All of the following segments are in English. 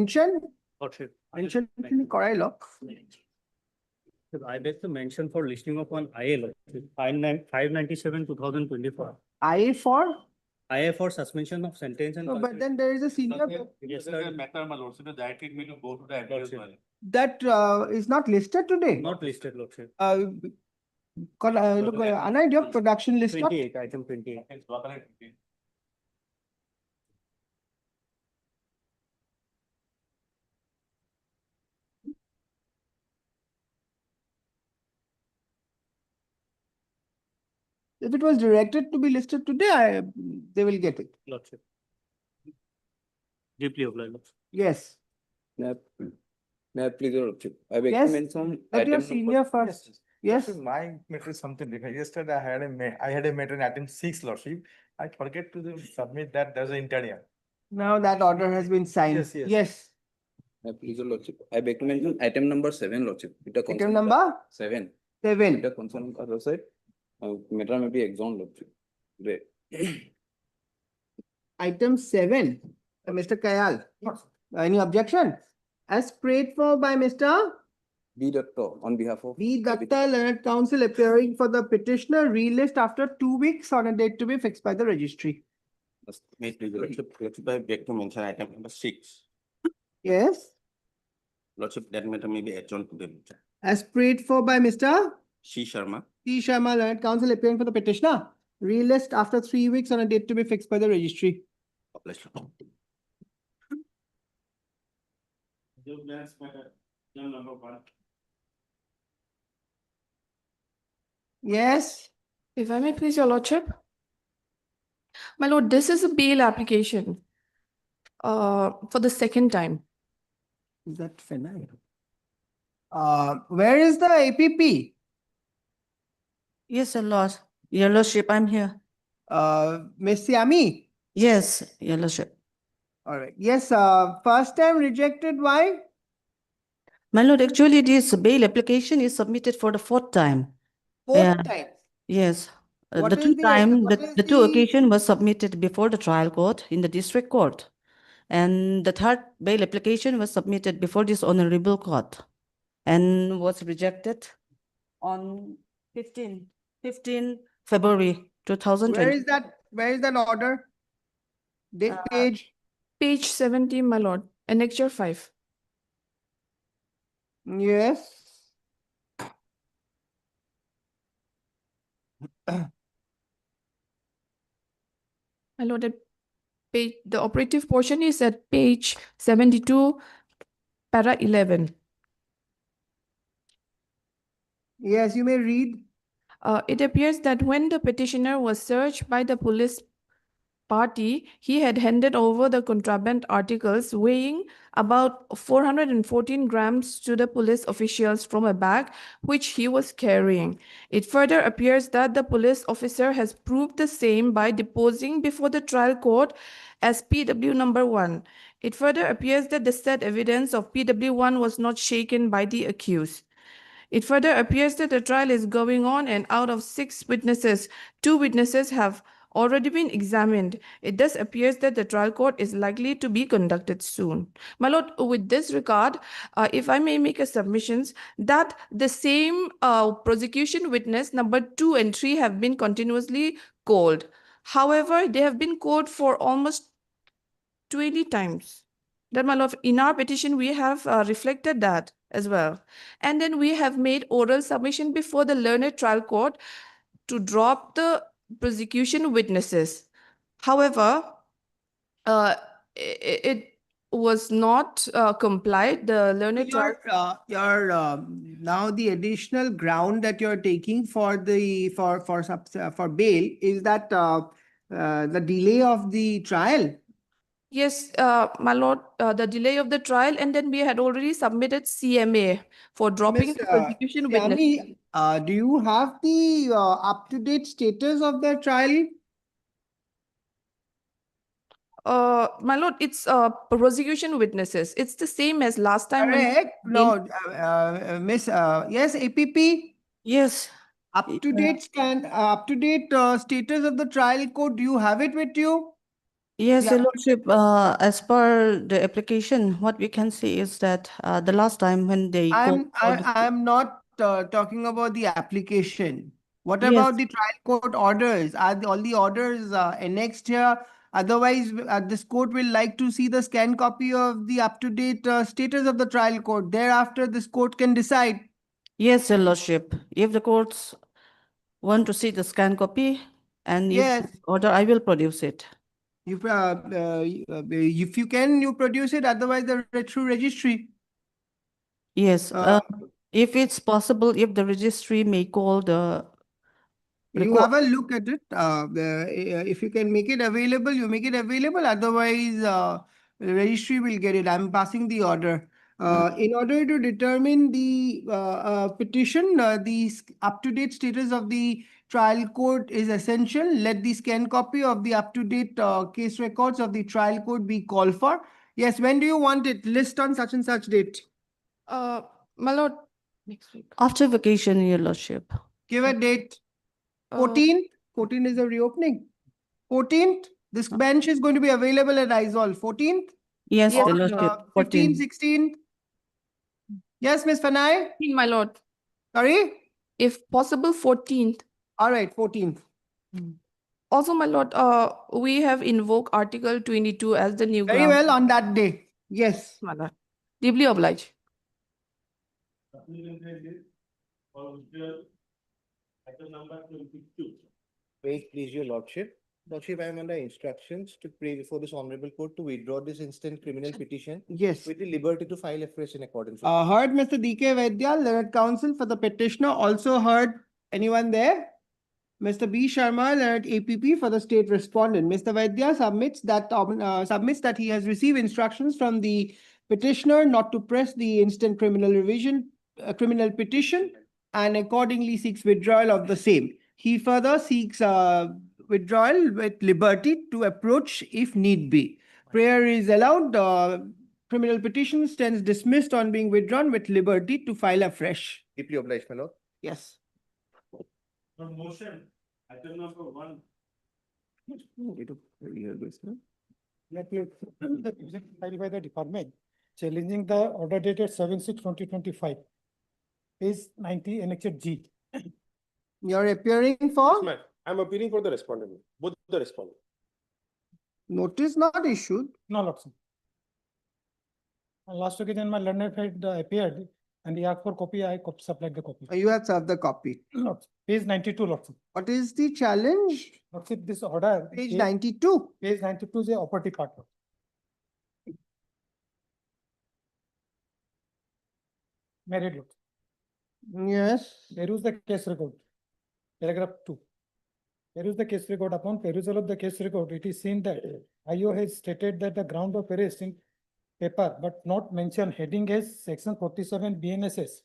mention? Lordship, Mention Korailo. I beg to mention for listing of one IA, 597 2024. IA for? IA for suspension of sentence and. No, but then there is a senior. Yes, sir. Matter, my lordship, directed me to go to the address. That is not listed today. Not listed, lordship. Look, Anna, your production list. 28, item 28. If it was directed to be listed today, they will get it. Lordship. Deeply obliged, lordship. Yes. May I please, your lordship? I beg to Yes, mention but your item senior first. Yes. My matter is something different. Yesterday I had a matter in item 6, lordship. I forget to submit that there's an interior. Now that order has been signed. Yes, yes. Yes. May I please, your lordship? I beg to mention item number 7, lordship. Item number 7. 7. The concern other side. Matter may be exon, lordship. Great. Item 7. Mr. Kayal. Any objection? As prayed for by Mr. B. Datta on behalf of B. Datta, learned counsel appearing for the petitioner, relist after 2 weeks on a date to be fixed by the registry. May please, lordship, I beg to mention item number 6. Yes. Lordship, that matter may be adjourned to the As prayed for by Mr. C. Sharma. P. Sharma, learned counsel appearing for the petitioner, relist after 3 weeks on a date to be fixed by the registry. Obliged. Number 1. Yes. If I may please, your lordship. My lord, this is a bail application for the second time. Is that phenyl? Where is the APP? Yes, your lordship, I'm here. Miss Yami? Yes, your lordship. All right. Yes, first time rejected. Why? My lord, actually, this bail application is submitted for the 4th time. Fourth time. Yes. What The is two the- time, what is the two the- occasion was submitted before the trial court in the district court. And the 3rd bail application was submitted before this honorable court and was rejected on 15 February 2020. Where is that order? Date page. Page 70, my lord, annexure 5. Yes. My lord, the operative portion is at page 72, para 11. Yes, you may read. It appears that when the petitioner was searched by the police party, he had handed over the contraband articles weighing about 414 grams to the police officials from a bag which he was carrying. It further appears that the police officer has proved the same by deposing before the trial court as PW number 1. It further appears that the said evidence of PW1 was not shaken by the accused. It further appears that the trial is going on, and out of 6 witnesses, 2 witnesses have already been examined. It thus appears that the trial court is likely to be conducted soon. My lord, with this regard, if I may make a submissions that the same prosecution witness number 2 and 3 have been continuously called. However, they have been called for almost 20 times. That, my lord, in our petition, we have reflected that as well. And then we have made oral submission before the learned trial court to drop the prosecution witnesses. However, it was not complied. The learned trial. Now the additional ground that you're taking for the for bail is that the delay of the trial. Yes, my lord, the delay of the trial, and then we had already submitted CMA for dropping Miss, the prosecution witness. Yami, do you have the up-to-date status of the trial? My lord, it's prosecution witnesses. It's the same as last time. Correct. No, Miss, yes, APP. Yes. Up-to-date status of the trial code. Do you have it with you? Yes, Yeah. Your Lordship, as per the application, what we can see is that the last time when they called for the- I'm not talking about the application. What Yes. about the trial court orders? All the orders annexed here? Otherwise, this court will like to see the scanned copy of the up-to-date status of the trial court. Thereafter, this court can decide. Yes, Your Lordship, if the courts want to see the scan copy and if Yes. order, I will produce it. If you can, you produce it. Otherwise, through registry. Yes, Uh, if it's possible, if the registry may call the You record. have a look at it. If you can make it available, you make it available. Otherwise, the registry will get it. I'm passing the order. In order to determine the petition, the up-to-date status of the trial court is essential. Let the scanned copy of the up-to-date case records of the trial court be called for. Yes, when do you want it? List on such and such date. My lord, next week. After vacation, Your Lordship. Give a date. Uh, 14th. 14th is the reopening. 14th. This bench is going to be available at Aizol. 14th. Yes, Yes, Your my Lordship. lord. 15th, 14. 16th. Yes, Miss Fanai. My lord, Sorry. if possible, 14th. All right, 14th. Also, my lord, we have invoked Article 22 as the new Very ground. well on that day. Yes. My lord. Deeply obliged. Wait, please, your lordship. Lordship, I am under instructions to pray before this honorable court to withdraw this instant criminal petition Yes. with the liberty to file afresh in accordance with. Heard Mr. D.K. Vaidya, learned counsel for the petitioner. Also heard anyone there? Mr. B. Sharma, learned APP for the state respondent. Mr. Vaidya submits that he has received instructions from the petitioner not to press the instant criminal petition and accordingly seeks withdrawal of the same. He further seeks withdrawal with liberty to approach if need be. Prayer is allowed. Criminal petition stands dismissed on being withdrawn with liberty to file afresh. Deeply obliged, my lord. Yes. Motion, item number 1. Let me filed by the department challenging the order dated 7/6/2025. Page 90 annexed G. You're appearing for I'm appealing for the respondent, both the respondent. notice not issued. No, Lord, sir. Last occasion, my learned friend appeared and he asked for copy, I supplied the copy. You have served the copy. Lord, sir. Page 92, Lord, sir. What is the challenge? Lord, sir, this order. Page 92. Page 92 is a operative part. Married, Lord. Yes. Peruse the case record. Paragraph 2. Peruse the case record. Upon perusal of the case record, it is seen that IO has stated that the ground of arrest in paper, but not mention heading as section 47 BNSS.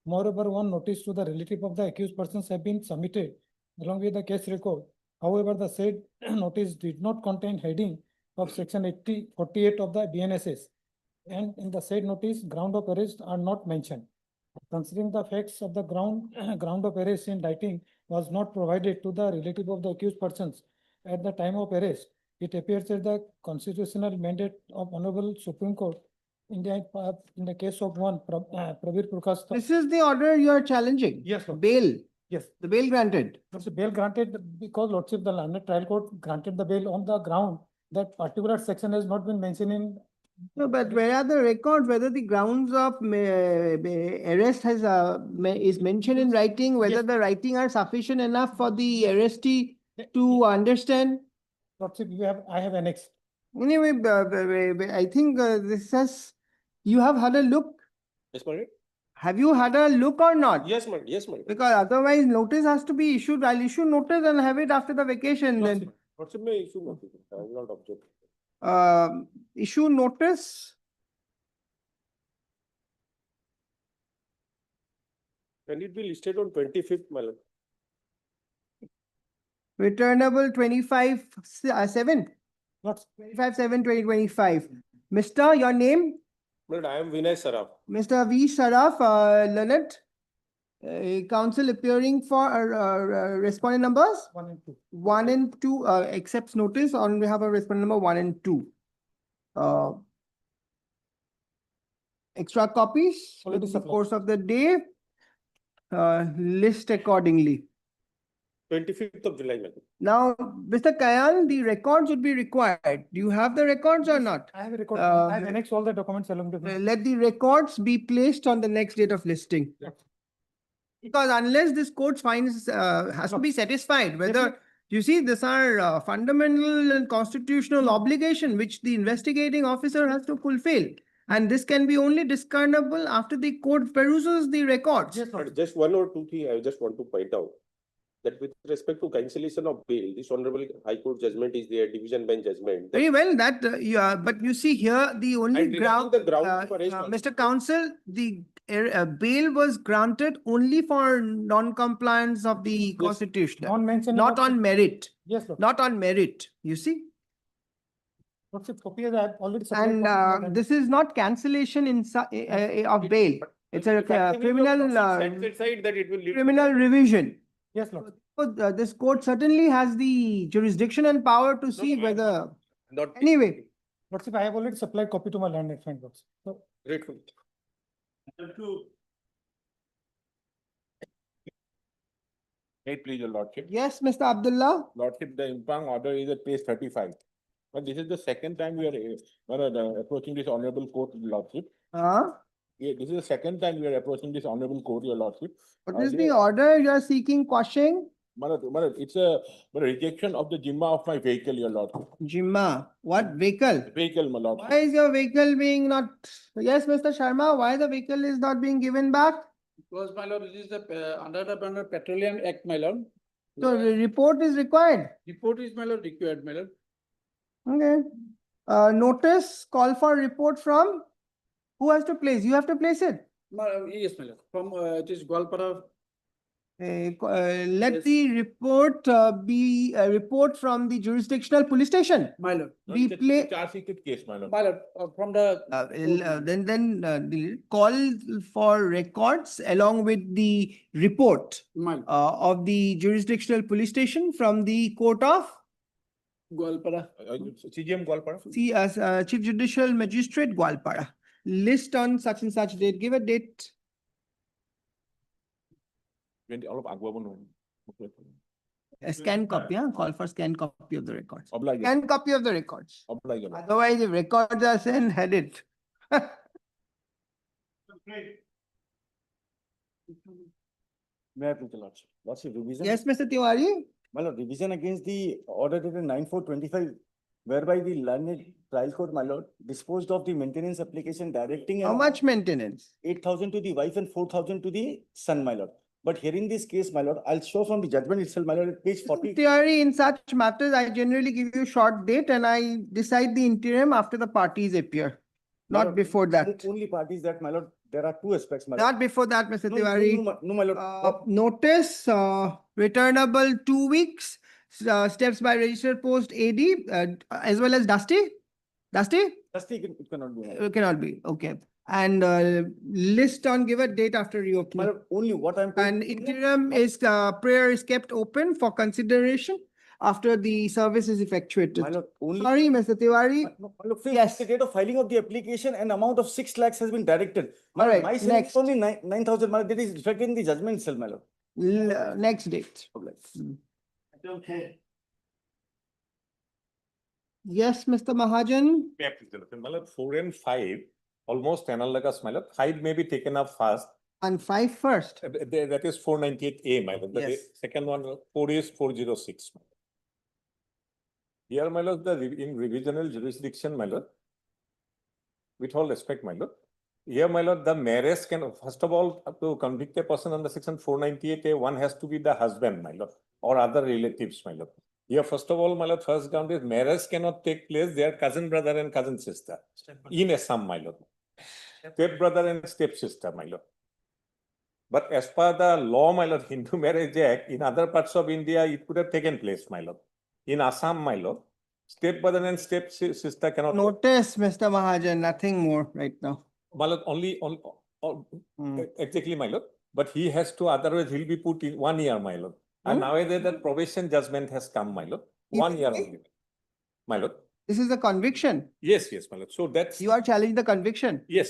Moreover, one notice to the relative of the accused persons have been submitted along with the case record. However, the said notice did not contain heading of section 48 of the BNSS. And in the said notice, ground of arrest are not mentioned. Considering the facts of the ground of arrest in writing was not provided to the relative of the accused persons at the time of arrest, it appears that the constitutional mandate of Honorable Supreme Court in the case of one Prabir Prakash. This is the order you are challenging. Yes, sir. Bail. Yes. The bail granted. Lordship, bail granted because Lordship, the learned trial court granted the bail on the ground that particular section has not been mentioned in. No, but where are the records? Whether the grounds of arrest is mentioned in writing, whether Yes. the writing are sufficient enough for the arrestee to understand. Lordship, I have annexed. Anyway, I think this has, you have had a look. Yes, my lord. Have you had a look or not? Yes, my lord. Yes, my lord. Because otherwise notice has to be issued. I'll issue notice and have it after the vacation then. Lordship may issue notice. I will not object. Issue notice. Can it be listed on 25th, my lord? Returnable 25/7. Lordship, 25/7/2025. Mr. Your name? My lord, I am Vinay Saraf. Mr. V. Sharaf, Leonard. Counsel appearing for respondent numbers 1 and 2. 1 and 2 accepts notice on behalf of respondent number 1 and 2. Extra copies Already in the supplied. course of the day. List accordingly. 25th of July, madam. Now, Mr. Kayal, the records would be required. Do you have the records or not? I have a record. Uh, I have annexed all the documents along with me. Let the records be placed on the next date of listing. Because unless this court finds, has to be satisfied whether, you see, these are fundamental and constitutional obligation which the investigating officer has to fulfill. And this can be only discernible after the court peruses the records. Yes, Lord. Just one or two things I just want to point out. That with respect to cancellation of bail, this honorable High Court judgment is there, division bench judgment. Very well, that, but you see here, the only And ground, regarding the ground for arrest also. Mr. Counsel, the bail was granted only for non-compliance of the constitution, Non-mention. not on merit, Yes, Lord. not on merit, you see? What's it? Copy I have already. supplied And copy to my this is not cancellation of bail. It's a criminal, Side that it will lead. criminal revision. Yes, Lord. So, this court certainly has the jurisdiction and power to see whether, Not. anyway. What's if I have already supplied copy to my land enforcement box. So Grateful. Hey, please, your lordship. Yes, Mr. Abdullah? Lordship, the impound order is at page 35. But this is the second time we are approaching this honorable court, your lordship. Huh? Yeah, this is the second time we are approaching this honorable court, your lordship. What is the order you are seeking quashing? It's a rejection of the Jimma of my vehicle, your lordship. Jimma, what vehicle? Vehicle, my lordship. Why is your vehicle being not, yes, Mr. Sharma, why the vehicle is not being given back? Because, my lord, this is the under the Petroleum Act, my lord. So the report is required. Report is, my lord, required, my lord. Okay. Notice, call for report from, who has to place? You have to place it. Yes, my lord, from it is Gwalpara. Let Yes. the report be a report from the jurisdictional police station. My lord, Be play, Charge sheet case, my lord. my lord, from the. then the call for records along with the report My lord, of the jurisdictional police station from the court of Gwalpara. CGM Gwalpara. Chief Judicial Magistrate Gwalpara. List on such and such date, give a date. All of Agwabon. A scan copy, call for scan copy of the records. Oblige. Scan copy of the records. Oblige. Otherwise, if records are sent, head it. May I please, your lordship? Lordship, revision? Yes, Mr. Tiwari? My lord, revision against the order dated 9/4/25, whereby the learned trial court, my lord, disposed of the maintenance application directing. How much maintenance? 8,000 to the wife and 4,000 to the son, my lord. But here in this case, my lord, I'll show from the judgment itself, my lord, at page 40. Theory, in such matters, I generally give you short date and I decide the interim after the parties appear. My Not lord, before that. Only parties that, my lord, there are two aspects, my lord. Not before that, Mr. No, Tiwari. no, my lord. Notice, returnable 2 weeks, steps by registered post AD, as well as Dusty? Dusty? Trustee, it cannot be. my lord. Cannot be, okay. And list on give a date after My reopening. lord, only what I'm. And interim is, prayer is kept open for consideration after the service is effectuated. My lord, only. Sorry, Mr. Tiwari. No, my lord, Yes. the date of filing of the application, an amount of 6 lakhs has been directed. My All lord, right, my sentence next. is only 9,000, my lord, that is reflected in the judgment itself, my lord. Next date. Yes, Mr. Mahajan. May I please, your lordship? My lord, 4 and 5, almost analogous, my lord. 5 may be taken up first. And 5 first. That is 498A, my lord. The Yes. second one, 4 is 406. Here, my lord, in revisional jurisdiction, my lord. With all respect, my lord. Here, my lord, the marriage can, first of all, to convict a person under section 498A, one has to be the husband, my lord, or other relatives, my lord. Here, first of all, my lord, first ground is marriage cannot take place, they are cousin brother and cousin sister. In Assam, my lord. Step brother and step sister, my lord. But as per the law, my lord, Hindu Marriage Act, in other parts of India, it could have taken place, my lord. In Assam, my lord, step brother and step sister cannot. Notice, Mr. Mahajan, nothing more right now. My lord, only Hmm. exactly, my lord. But he has to, otherwise he'll be put in 1 year, my lord. And Hmm? nowadays that probation judgment has come, my lord, 1 year only, my lord. This is a conviction. Yes, yes, my lord. So that's, You are challenging the conviction. yes,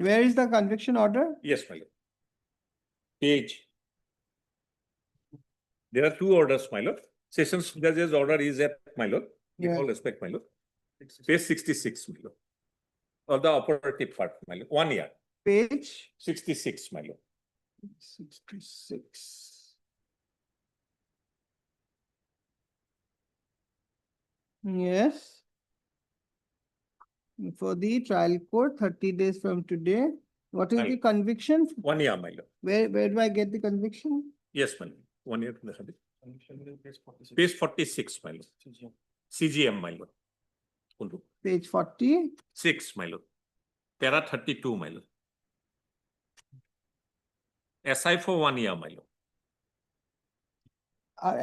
Where is the conviction order? yes, my lord. Page. There are two orders, my lord. Sessions judge's order is at, my lord, with Yeah. all respect, my lord. Page 66, my lord. Of the operative part, my lord. 1 year. Page 66, my lord. 66. Yes. For the trial court, 30 days from today. What is the Right. conviction? 1 year, my lord. Where do I get the conviction? Yes, my lord. 1 year. Page 46, my lord. CGM, my lord. Kundu. Page 40. 6, my lord. Para 32, my lord. SI for 1 year, my lord.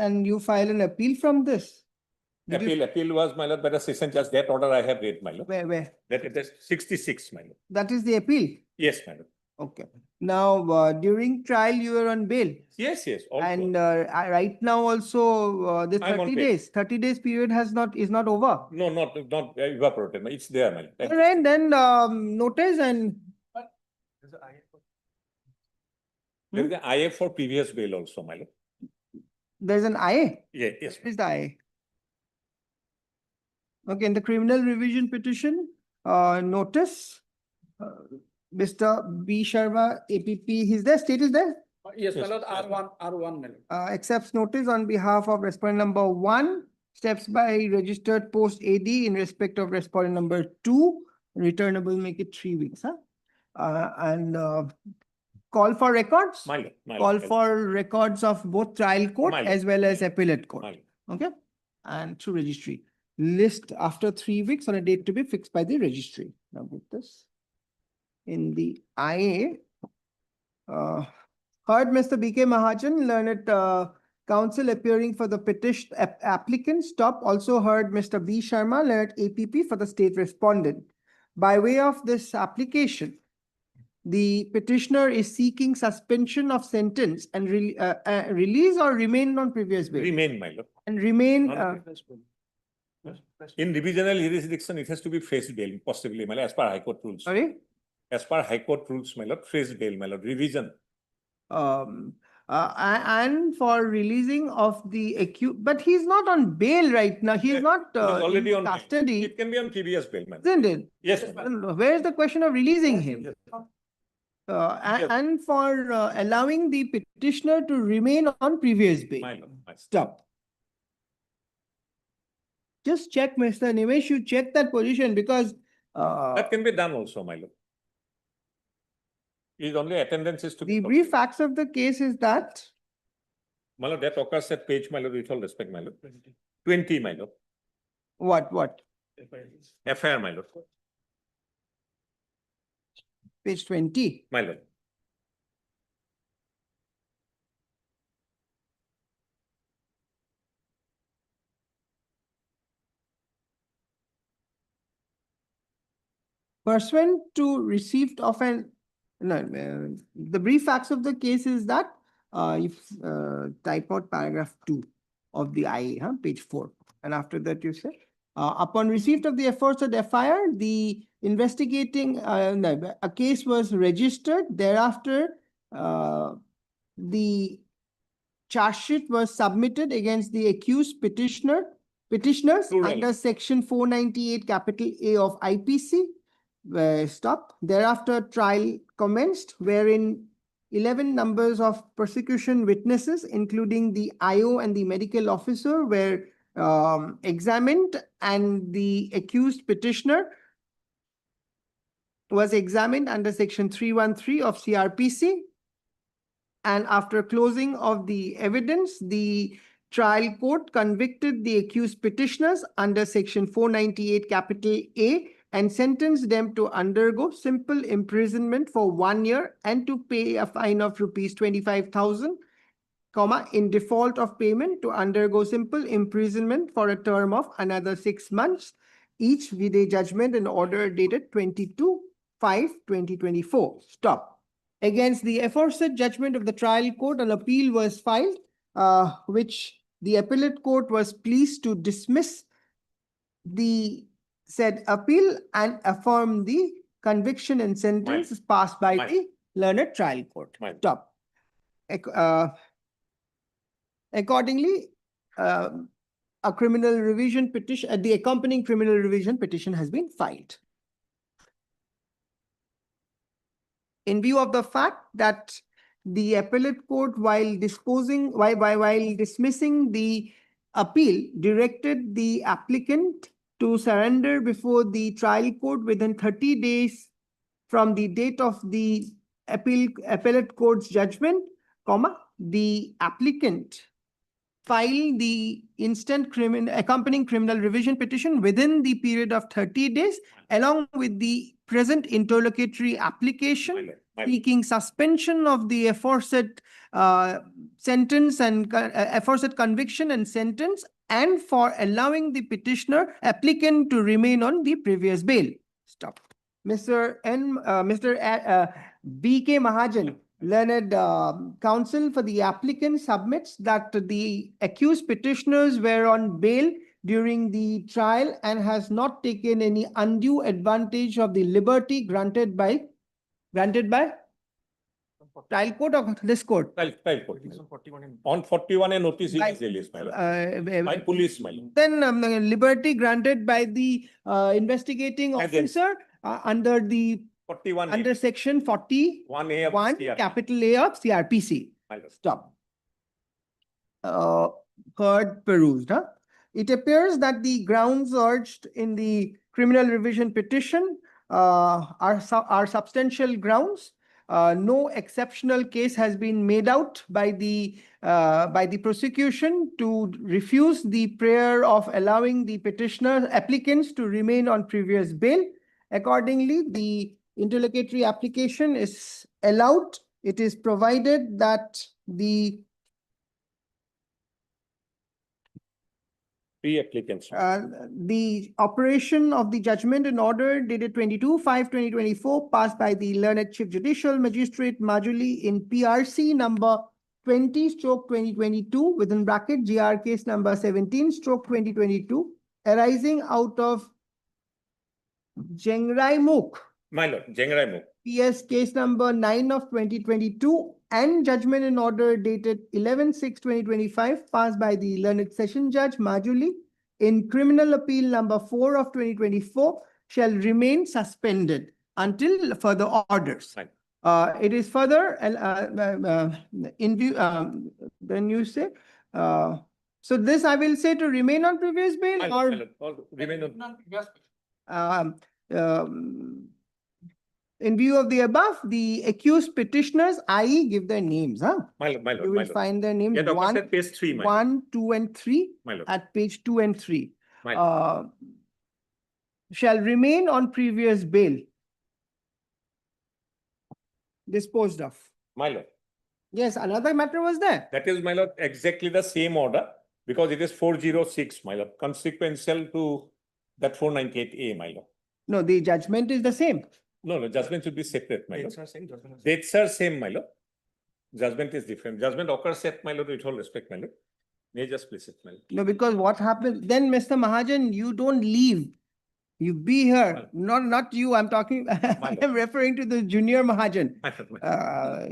And you file an appeal from this? Did you- Appeal was, my lord, by the session judge. That order I have read, my lord. Where? That it is 66, my lord. That is the appeal? Yes, my lord. Okay. Now, during trial, you were on bail. Yes, yes. Also. And right now also, this I'm on 30 bail. days, 30 days period is not over. No, not evaporated. It's there, my lord. All right, then notice and There is an IA for previous bail also, my lord. there's an IA. Yeah, yes. What is the IA? Okay, in the criminal revision petition, notice, Mr. B. Sharma, APP, he's there, state is there? Yes, my Yes, lord, yes. R1, my lord. Accepts notice on behalf of respondent number 1, steps by registered post AD in respect of respondent number 2, returnable, make it 3 weeks, huh? And call for records? My lord. My Call lord. for records of both trial court My lord. as well as appellate court. My lord. Okay, and through registry. List after 3 weeks on a date to be fixed by the registry. Now with this. In the IA, heard Mr. B.K. Mahajan, learned counsel appearing for the petition applicant. Stop. Also heard Mr. B. Sharma, learned APP for the state respondent. By way of this application, the petitioner is seeking suspension of sentence and release or remain on previous bail. Remain, my lord. And remain, In revisional jurisdiction, it has to be fresh bail, possibly, my lord, as per High Court rules. sorry? As per High Court rules, my lord, fresh bail, my lord, revision. And for releasing of the accused, but he's not on bail right now. He's not It is already in on custody, It can be on previous bail, my lord. isn't it? Yes, Where is the question of releasing him? Yes. And for allowing the petitioner to remain on previous bail. my lord. My- Stop. Just check, Mr. Nimesh, you check that position because That can be done also, my lord. Is only attendance is to the be. brief facts of the case is that My lord, that occurs at page, my lord, with all respect, my lord. 20, my lord. what? FIR, my lord. Page 20. My lord. Pursuant to receipt of an, no, the brief facts of the case is that if type out paragraph 2 of the IA, huh, page 4. And after that you say, upon receipt of the aforesaid FIR, the investigating, no, a case was registered. Thereafter, the charge sheet was submitted against the accused petitioners Plural. under section 498 capital A of IPC. Stop. Thereafter, trial commenced, wherein 11 numbers of prosecution witnesses, including the IO and the medical officer, were examined, and the accused petitioner was examined under section 313 of CRPC. And after closing of the evidence, the trial court convicted the accused petitioners under section 498 capital A and sentenced them to undergo simple imprisonment for 1 year and to pay a fine of rupees 25,000, in default of payment to undergo simple imprisonment for a term of another 6 months, each with a judgment and order dated 22/5/2024. Stop. against the aforesaid judgment of the trial court, an appeal was filed, which the appellate court was pleased to dismiss the said appeal and affirm the conviction and sentence passed by the learned trial court. Stop. Accordingly, a criminal revision petition, the accompanying criminal revision petition has been filed. In view of the fact that the appellate court, while dismissing the appeal, directed the applicant to surrender before the trial court within 30 days from the date of the appellate court's judgment, the applicant file the accompanying criminal revision petition within the period of 30 days, along with the present interlocutory application seeking suspension of the aforesaid sentence and aforesaid conviction and sentence, and for allowing the petitioner applicant to remain on the previous bail. Stop. Mr. B.K. Mahajan, learned counsel for the applicant, submits that the accused petitioners were on bail during the trial and has not taken any undue advantage of the liberty granted by trial court or this court? Trial court. On 41 a notice is released, my lord. By police, my lord. Then liberty granted by the investigating officer under the 41 under section 41 capital A of CRPC. Stop. Heard, perused. It appears that the grounds urged in the criminal revision petition are substantial grounds. No exceptional case has been made out by the prosecution to refuse the prayer of allowing the petitioner applicants to remain on previous bail. Accordingly, the interlocutory application is allowed. It is provided that the applicants. The operation of the judgment and order dated 22/5/2024 passed by the learned Chief Judicial Magistrate Majuli in PRC number 20/2022 within bracket GR case number 17/2022 arising out of Jengrai Muk. My lord, Jengrai Muk. PS case number 9 of 2022 and judgment in order dated 11/6/2025 passed by the learned session judge Majuli in criminal appeal number 4 of 2024 shall remain suspended until further orders. Right. It is further in view, then you say, so this I will say to remain on previous bail or remain on. In view of the above, the accused petitioners, i.e. give their names, My lord, you will find their names. Yeah, one, at page 3, my lord. 1, 2, and 3 My lord. at page 2 and 3. My lord. Shall remain on previous bail. Disposed of. My lord. Yes, another matter was there. That is, my lord, exactly the same order because it is 406, my lord, consequential to that 498A, my lord. No, the judgment is the same. No, judgment should be separate, my lord. Dates are same, my lord. Judgment is different. Judgment occurs at, my lord, with all respect, my lord. May just place it, my lord. No, because what happens, then Mr. Mahajan, you don't leave. You be here. Not you, I'm talking, I'm referring to the junior Mahajan.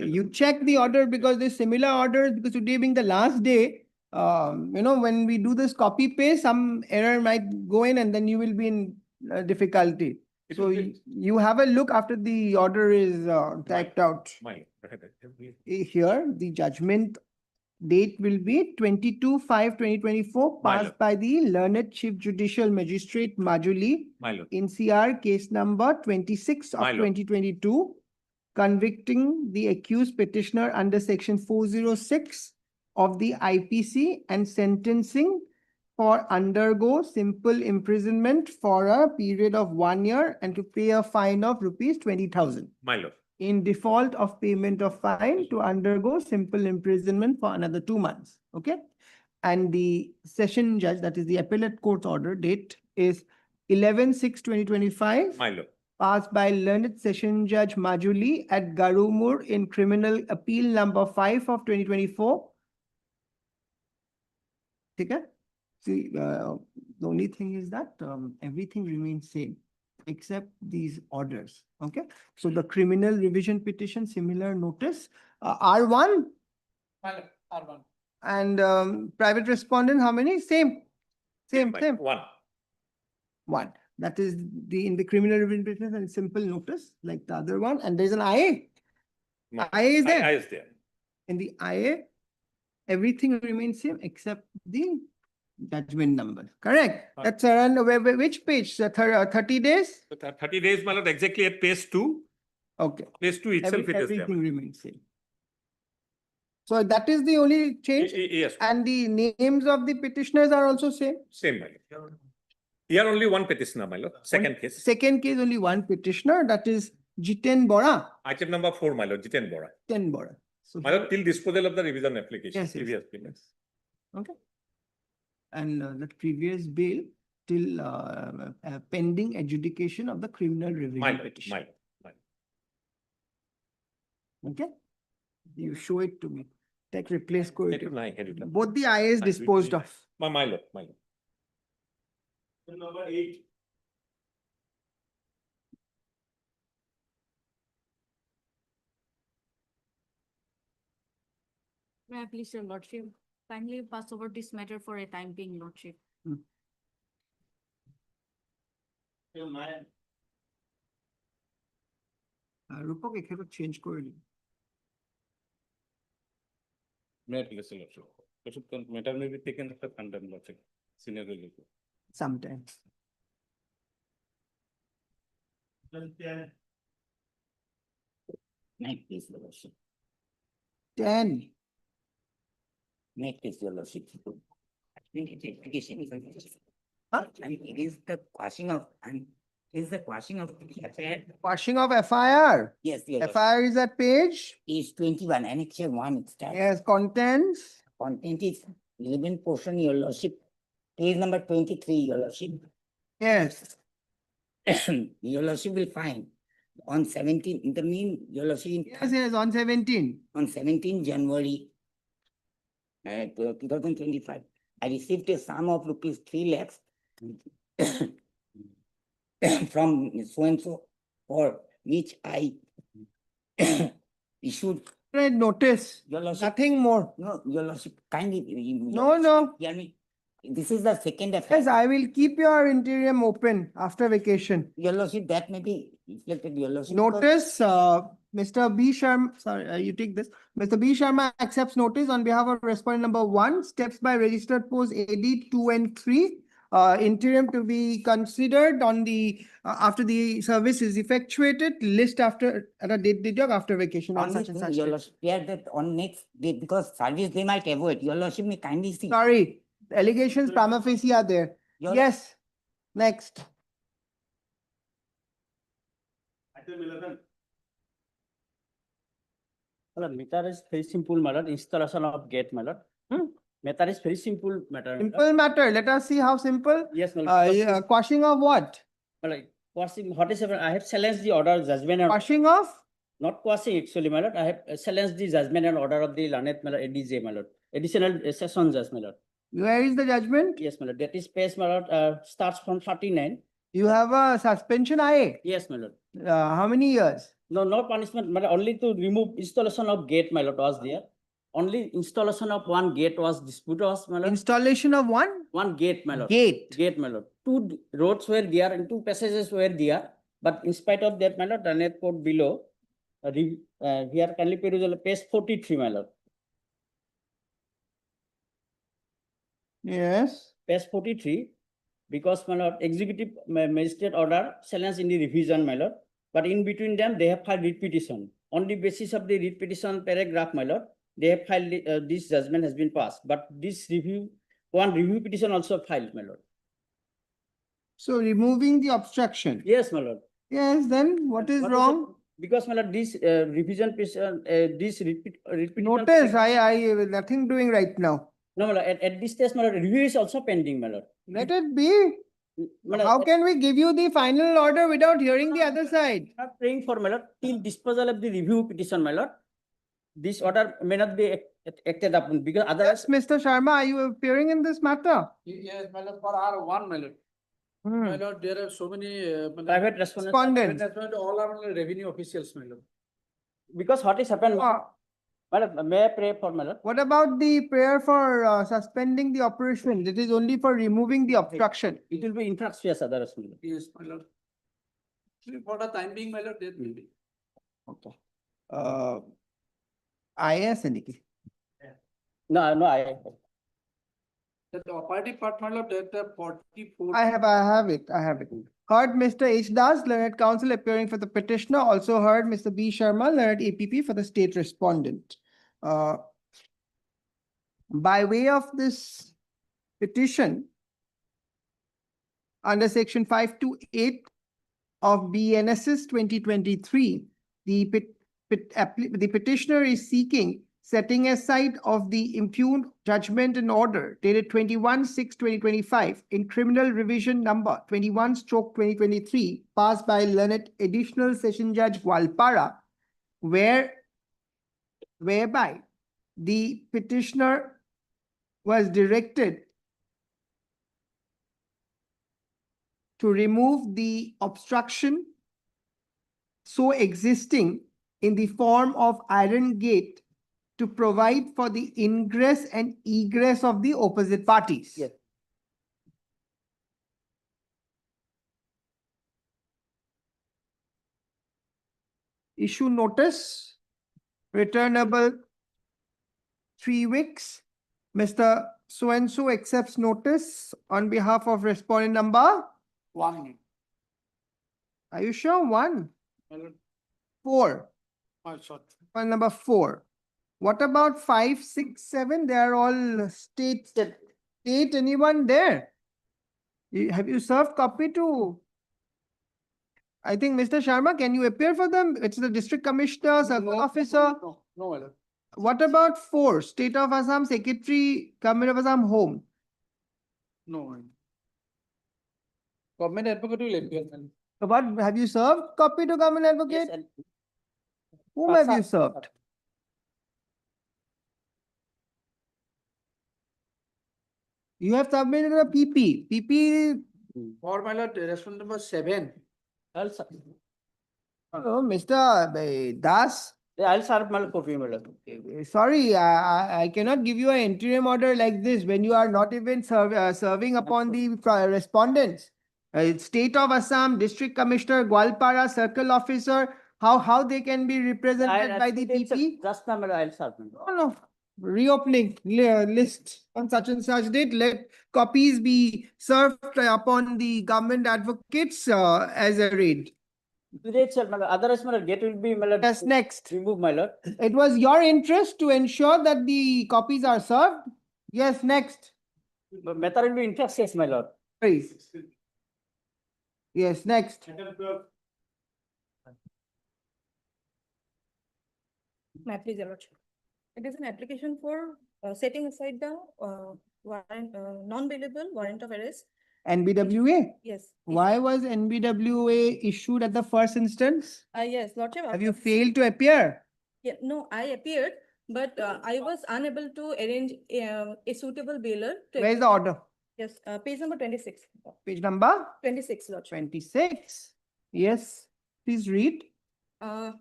You check the order because there's similar orders, because today being the last day, when we do this copy paste, some error might go in and then you will be in difficulty. So you have a look after the order is typed out. Here, the judgment date will be 22/5/2024 passed by the learned Chief Judicial Magistrate Majuli in CR case number 26 of 2022, convicting the accused petitioner under section 406 of the IPC and sentencing for undergo simple imprisonment for a period of 1 year and to pay a fine of rupees 20,000. My lord. In default of payment of fine to undergo simple imprisonment for another 2 months. Okay. And the session judge, that is the appellate court's order date is 11/6/2025. My lord. passed by learned Session Judge Majuli at Garumur in Criminal Appeal number 5 of 2024. Okay? See, the only thing is that everything remains same except these orders. Okay? So the criminal revision petition, similar notice, R1 R1. and private respondent, how many? Same. Same. One. One. That is in the criminal revision petition and simple notice like the other one. And there's an IA. No. IA is there. I is there. In the IA, everything remains same except the judgment number. Correct? Right. That's around which page? 30 days? So 30 days, my lord, exactly at page 2. Okay. Page 2 itself it is there. Everything remains same. So that is the only change. Yes, And the names of the petitioners are also same. same, my lord. Here only one petitioner, my lord. Second case. Second case, only one petitioner, that is Jiten Bora. Item number 4, my lord, Jiten Bora. Jiten Bora. So My lord, till disposal of the revision application. Yes, yes, Previous bill. yes. Okay. And the previous bail till pending adjudication of the criminal My revision lord, petition. my lord. Okay. You show it to me. Take replace code. Take it, nine, head it up. Both the IAs Fine, disposed of. My lord, my lord. Number 8. May I please, your lordship, kindly pass over this matter for a time being, lordship. Rupok, এখানে change করে দিন। May I please, your lordship? Lordship, the matter may be taken after contempt, lordship. Senior review. Sometimes. Make this, your lordship. 10. Make this, your lordship. I think it's application is. Huh? And it is the quashing of, and is the quashing of. Quashing of FIR. Yes, your lordship. FIR is at page. Is 21, annexure 1, it starts. Yes, contents. Content is 11 portion, your lordship. Page number 23, your lordship. Yes. Your lordship will find on 17, in the mean, your lordship. Yes, on 17. On 17 January 2025, I received a sum of rupees 3 lakhs from so-and-so, for which I issued. Notice. Your lordship, Nothing more. no, your lordship, kindly. No. Hear me. This is the second Yes, affair. I will keep your interior open after vacation. Your lordship, that may be reflected, your lordship. Notice, Mr. B. Sharma, sorry, you take this. Mr. B. Sharma accepts notice on behalf of respondent number 1, steps by registered post AD 2 and 3. Interim to be considered on the, after the service is effectuated, list after, at a date after vacation on On such and such. your date. lordship, yeah, that on next day, because service they might avoid, your lordship may kindly see. Sorry, the allegations prima facie are there. Your- Yes, next. Item 11. Matter is very simple matter, installation of gate matter. Matter is very simple matter. Simple matter. Let us see how simple. Yes, my lord. Quashing of what? Like, quashing, what is, I have challenged the order judgment and Quashing of? not quashing actually, my lord. I have challenged the judgment and order of the learned, my lord, ADJ, my lord. Additional session judge, my lord. Where is the judgment? Yes, my lord. That is page, my lord, starts from 39. You have a suspension IA. Yes, my lord. How many years? No, no punishment, my lord. Only to remove installation of gate, my lord, was there. Only installation of one gate was disputed, was, my lord. Installation of One gate, my lord. gate. Gate, my lord. 2 roads were there and 2 passages were there. But in spite of that, my lord, the net code below, here kindly perusal page 43, my lord. Yes. Page 43, because, my lord, executive magistrate order challenge in the revision, my lord. But in between them, they have filed writ petition. On the basis of the writ petition paragraph, my lord, they have filed, this judgment has been passed. But this one review petition also filed, my lord. So removing the obstruction. Yes, my lord. Yes, then what is wrong? Because, my lord, this revision petition, this writ petition. Notice, I nothing doing right now. No, my lord, at this stage, my lord, review is also pending, my lord. Let it be. How can we give you the final order without hearing the other side? Not praying for, my lord, till disposal of the review petition, my lord. This order may not be acted upon because otherwise. Yes, Mr. Sharma, are you appearing in this matter? Yes, my lord, for R1, my lord. My lord, there are so many Private respondents. Respondents. all are revenue officials, my lord. Because what is happened, my lord, may I pray for, my lord? What about the prayer for suspending the operation? It is only for removing the obstruction. It will be infructuous otherwise, my lord. Yes, my lord. For the time being, my lord, that will be. Okay. IAS Niki. No, I. That operative part, my lord, that 44. I have it. Heard Mr. H. Das, learned counsel appearing for the petitioner. Also heard Mr. B. Sharma, learned APP for the state respondent. By way of this petition, under section 528 of BNSS 2023, the petitioner is seeking setting aside of the impugned judgment and order dated 21/6/2025 in criminal revision number 21/2023 passed by learned additional session judge Gwalpara, whereby the petitioner was directed to remove the obstruction so existing in the form of iron gate to provide for the ingress and egress of the opposite parties. Yes. Issue notice, returnable 3 weeks. Mr. So-and-so accepts notice on behalf of respondent number. 1. Are you sure? 1? My lord, 4. oh, sorry. One number 4. What about 5, 6, 7? They are all state. Anyone there? Have you served copy to? I think Mr. Sharma, can you appear for them? It's the district commissioner, circle officer. No, my lord. What about 4? State of Assam Secretary, Government of Assam Home. No, my lord. Government advocate will appear. my lord. What have you served copy to government advocate? Yes, and Whom have you served? You have submitted a PP. PP. For my lord, respondent number 7. Also, Oh, Mr. Das. I'll serve my copy, my lord. Sorry, I cannot give you an interim order like this when you are not even serving upon the respondents. State of Assam, District Commissioner, Gwalpara, Circle Officer, how they can be represented by the PP? Just now, my lord, I'll serve. No. Reopening list on such and such date, let copies be served upon the government advocates as a raid. Today itself, my lord. Otherwise, my lord, gate will be, my lord. Yes, next. Remove, my lord. It was your interest to ensure that the copies are served. Yes, next. But matter will be infructuous, my lord. Please. Yes, next. Ma'am, please, Your Lordship. It is an application for setting aside the warrant, non-bailable warrant of arrest. NBWA. Yes. Why was NBWA issued at the first instance? Yes, Lordship. Have you failed to appear? Yeah, no, I appeared, but I was unable to arrange a suitable bailer. Where is the order? Yes, page number 26. Page number? 26, Lordship. 26. Yes, please read.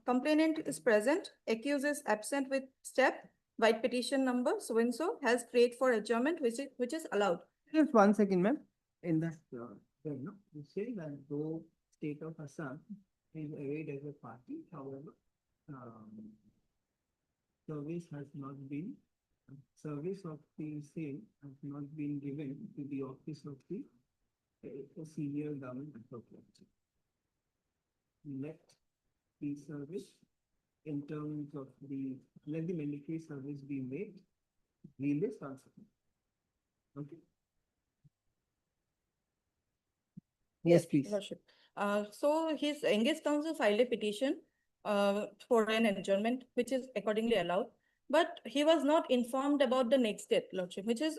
Complainant is present, accused is absent with step, white petition number so-and-so has prayed for adjournment, which is allowed. Just 1 second, ma'am. In that, you say that though state of Assam is arrayed as a party, however, service of the same has not been given to the office of the senior government advocate. Let the service in terms of let the mandatory service be made, relist also. Okay. Yes, please. Lordship. So his engaged counsel filed a petition for an adjournment, which is accordingly allowed. But he was not informed about the next date, Lordship, which was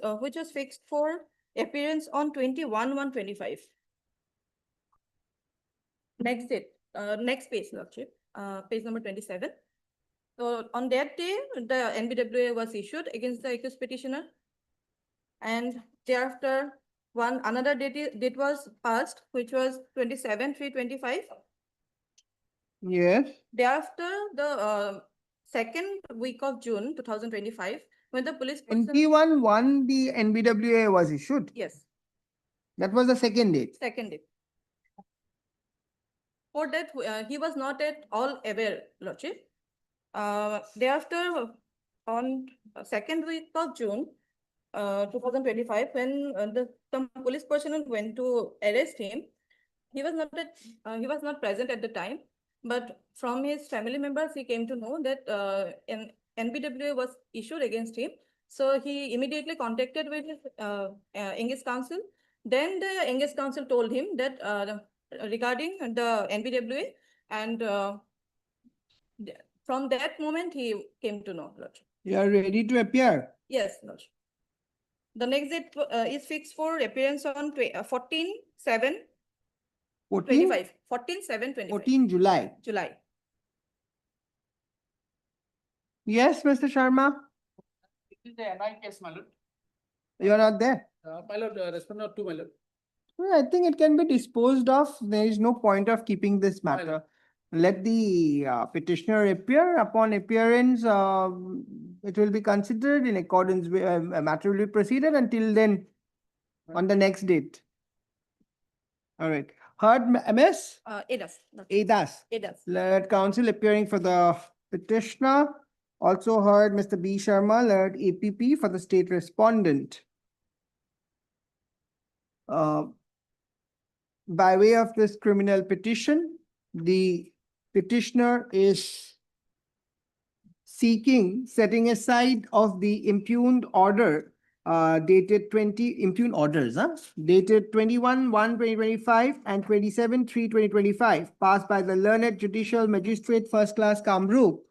fixed for appearance on 21/1/25. Next page, Lordship, page number 27. So on that day, the NBWA was issued against the accused petitioner. And thereafter, another date was passed, which was 27/3/25. Yes. Thereafter, the second week of June 2025, when the police person, 21/1, the NBWA was issued. yes, That was the second date. second date. For that, he was not at all aware, Lordship. Thereafter, on second week of June 2025, when some police personnel went to arrest him, he was not present at the time. But from his family members, he came to know that an NBWA was issued against him. So he immediately contacted with his engaged counsel. Then the engaged counsel told him that regarding the NBWA, and from that moment he came to know, Lordship. You are ready to appear. Yes, Lordship. The next date is fixed for appearance on 14/7/25. 14/7/25. 14 July. July. Yes, Mr. Sharma. This is the NI case, my lord. You are not there. My lord, respondent 2, my lord. Well, I think it can be disposed of. There is no point of keeping this matter. Let the petitioner appear. Upon appearance, it will be considered in accordance with a matter will be proceeded until then on the next date. All right. Heard MS? ADAS. ADAS. ADAS. Let counsel appearing for the petitioner. Also heard Mr. B. Sharma, learned APP for the state respondent. By way of this criminal petition, the petitioner is seeking setting aside of the impugned order dated impugned orders dated 21/1/2025 and 27/3/2025 passed by the learned judicial magistrate first class Kamrup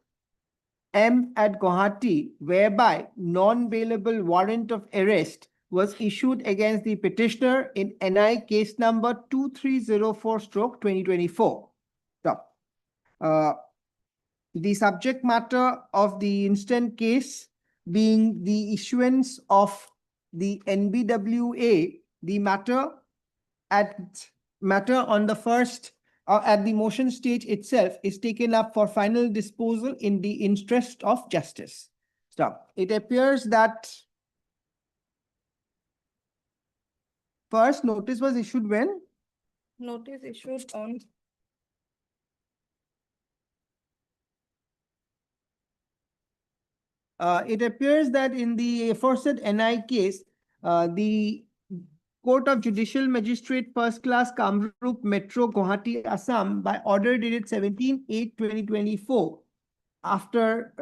M at Guwahati, whereby non-bailable warrant of arrest was issued against the petitioner in NI case number 2304/2024. The subject matter of the instant case being the issuance of the NBWA, the matter on the first at the motion stage itself is taken up for final disposal in the interest of justice. So it appears that first notice was issued when? Notice issued on it appears that in the aforesaid NI case, the Court of Judicial Magistrate First Class Kamrup Metro Guwahati Assam by order dated 17/8/2024 after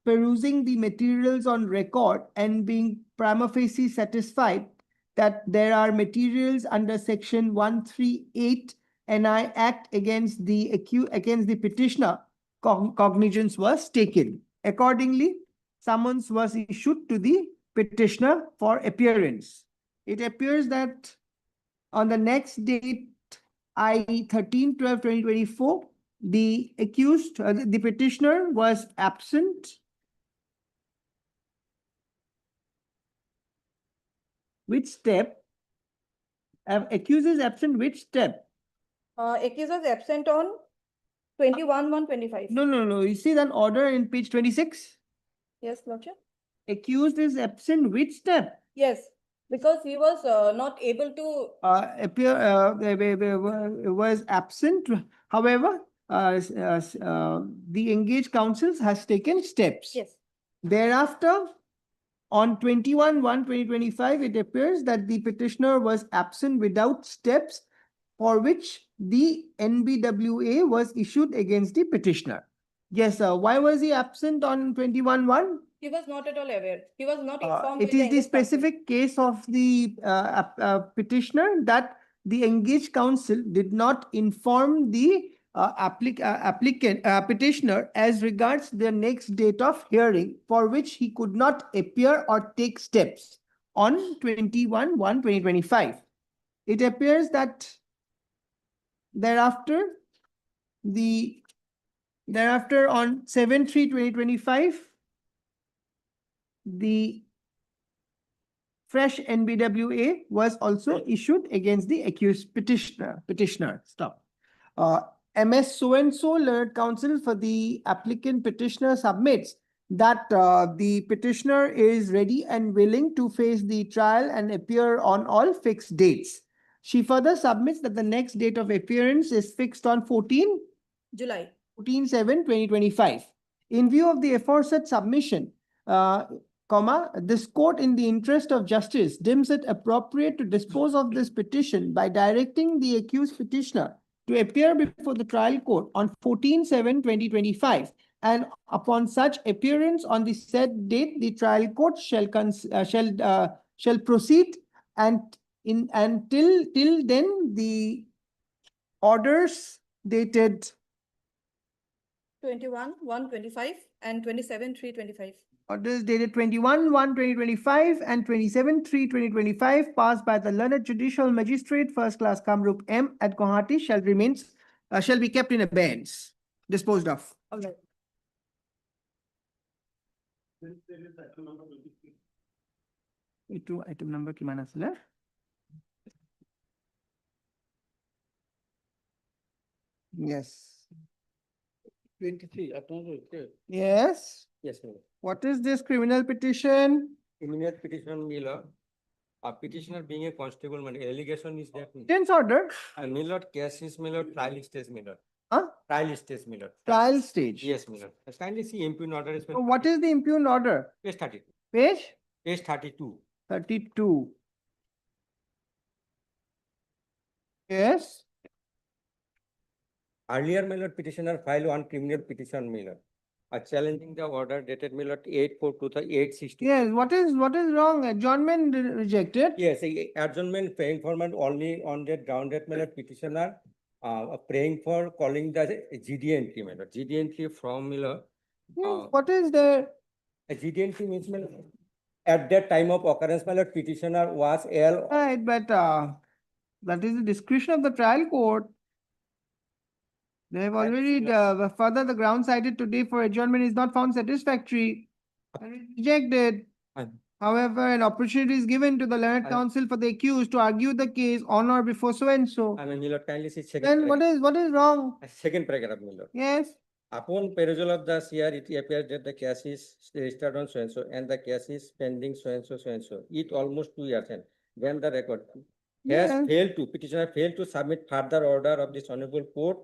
perusing the materials on record and being prima facie satisfied that there are materials under section 138 NI Act against the petitioner, cognizance was taken. Accordingly, summons was issued to the petitioner for appearance. It appears that on the next date, i.e. 13/12/2024, the accused, the petitioner was absent. Which step? Accused is absent, which step? accused was absent on 21/1/25. No. You see that order in page 26? Yes, Lordship. Accused is absent, which step? Yes, because he was not able to was absent. However, the engaged counsel has taken steps. Yes. Thereafter, on 21/1/2025, it appears that the petitioner was absent without steps for which the NBWA was issued against the petitioner. Yes, sir. Why was he absent on 21/1? He was not at all aware. He was not informed. It is the specific case of the petitioner that the engaged counsel did not inform the petitioner as regards the next date of hearing for which he could not appear or take steps on 21/1/2025. It appears that Thereafter, on 7/3/2025, the fresh NBWA was also issued against the accused petitioner. Stop. MS so-and-so learned counsel for the applicant petitioner submits that the petitioner is ready and willing to face the trial and appear on all fixed dates. She further submits that the next date of appearance is fixed on July. 14/7/2025. In view of the aforesaid submission, this court in the interest of justice deems it appropriate to dispose of this petition by directing the accused petitioner to appear before the trial court on 14/7/2025, and upon such appearance on the said date, the trial court shall proceed, and till then the orders dated 21/1/25 and 27/3/25. orders dated 21/1/2025 and 27/3/2025 passed by the learned judicial magistrate first class Kamrup M at Guwahati shall be kept in abeyance, disposed of. Alright. Item number kiman asile? Yes. 23, Yes. Yes, ma'am. What is this criminal petition? Immediate petition, Miller. A petitioner being a constable, my allegation is that. Tense order. Miller, case is Miller, trial stage Miller. Huh? Trial stage Miller. Trial stage. Yes, Miller. Kindly see impugned order is. So what is the impugned order? Page 32. Page Page 32. 32. Yes. Earlier, Miller petitioner filed one criminal petition, Miller. Challenging the order dated Miller 8/4/2008/60. Yes. What is wrong? Adjournment rejected. Yes, adjournment praying for only on that grounded Miller petitioner praying for calling the GD entry, Miller. GD entry from Miller. Yes. What is the GD entry means Miller. At that time of occurrence, Miller petitioner was L. right? But that is the discretion of the trial court. They have already further the ground cited today for adjournment is not found satisfactory and rejected. However, an opportunity is given to the learned counsel for the accused to argue the case on or before so and so. Miller, kindly see second. Then what is wrong? Second paragraph, Miller. Yes. Upon perusal of the CR, it appears that the case is registered on so and so, and the case is pending so and so, so and so. It almost 2 years, and then the record has failed to petitioner failed to submit further order of this honorable court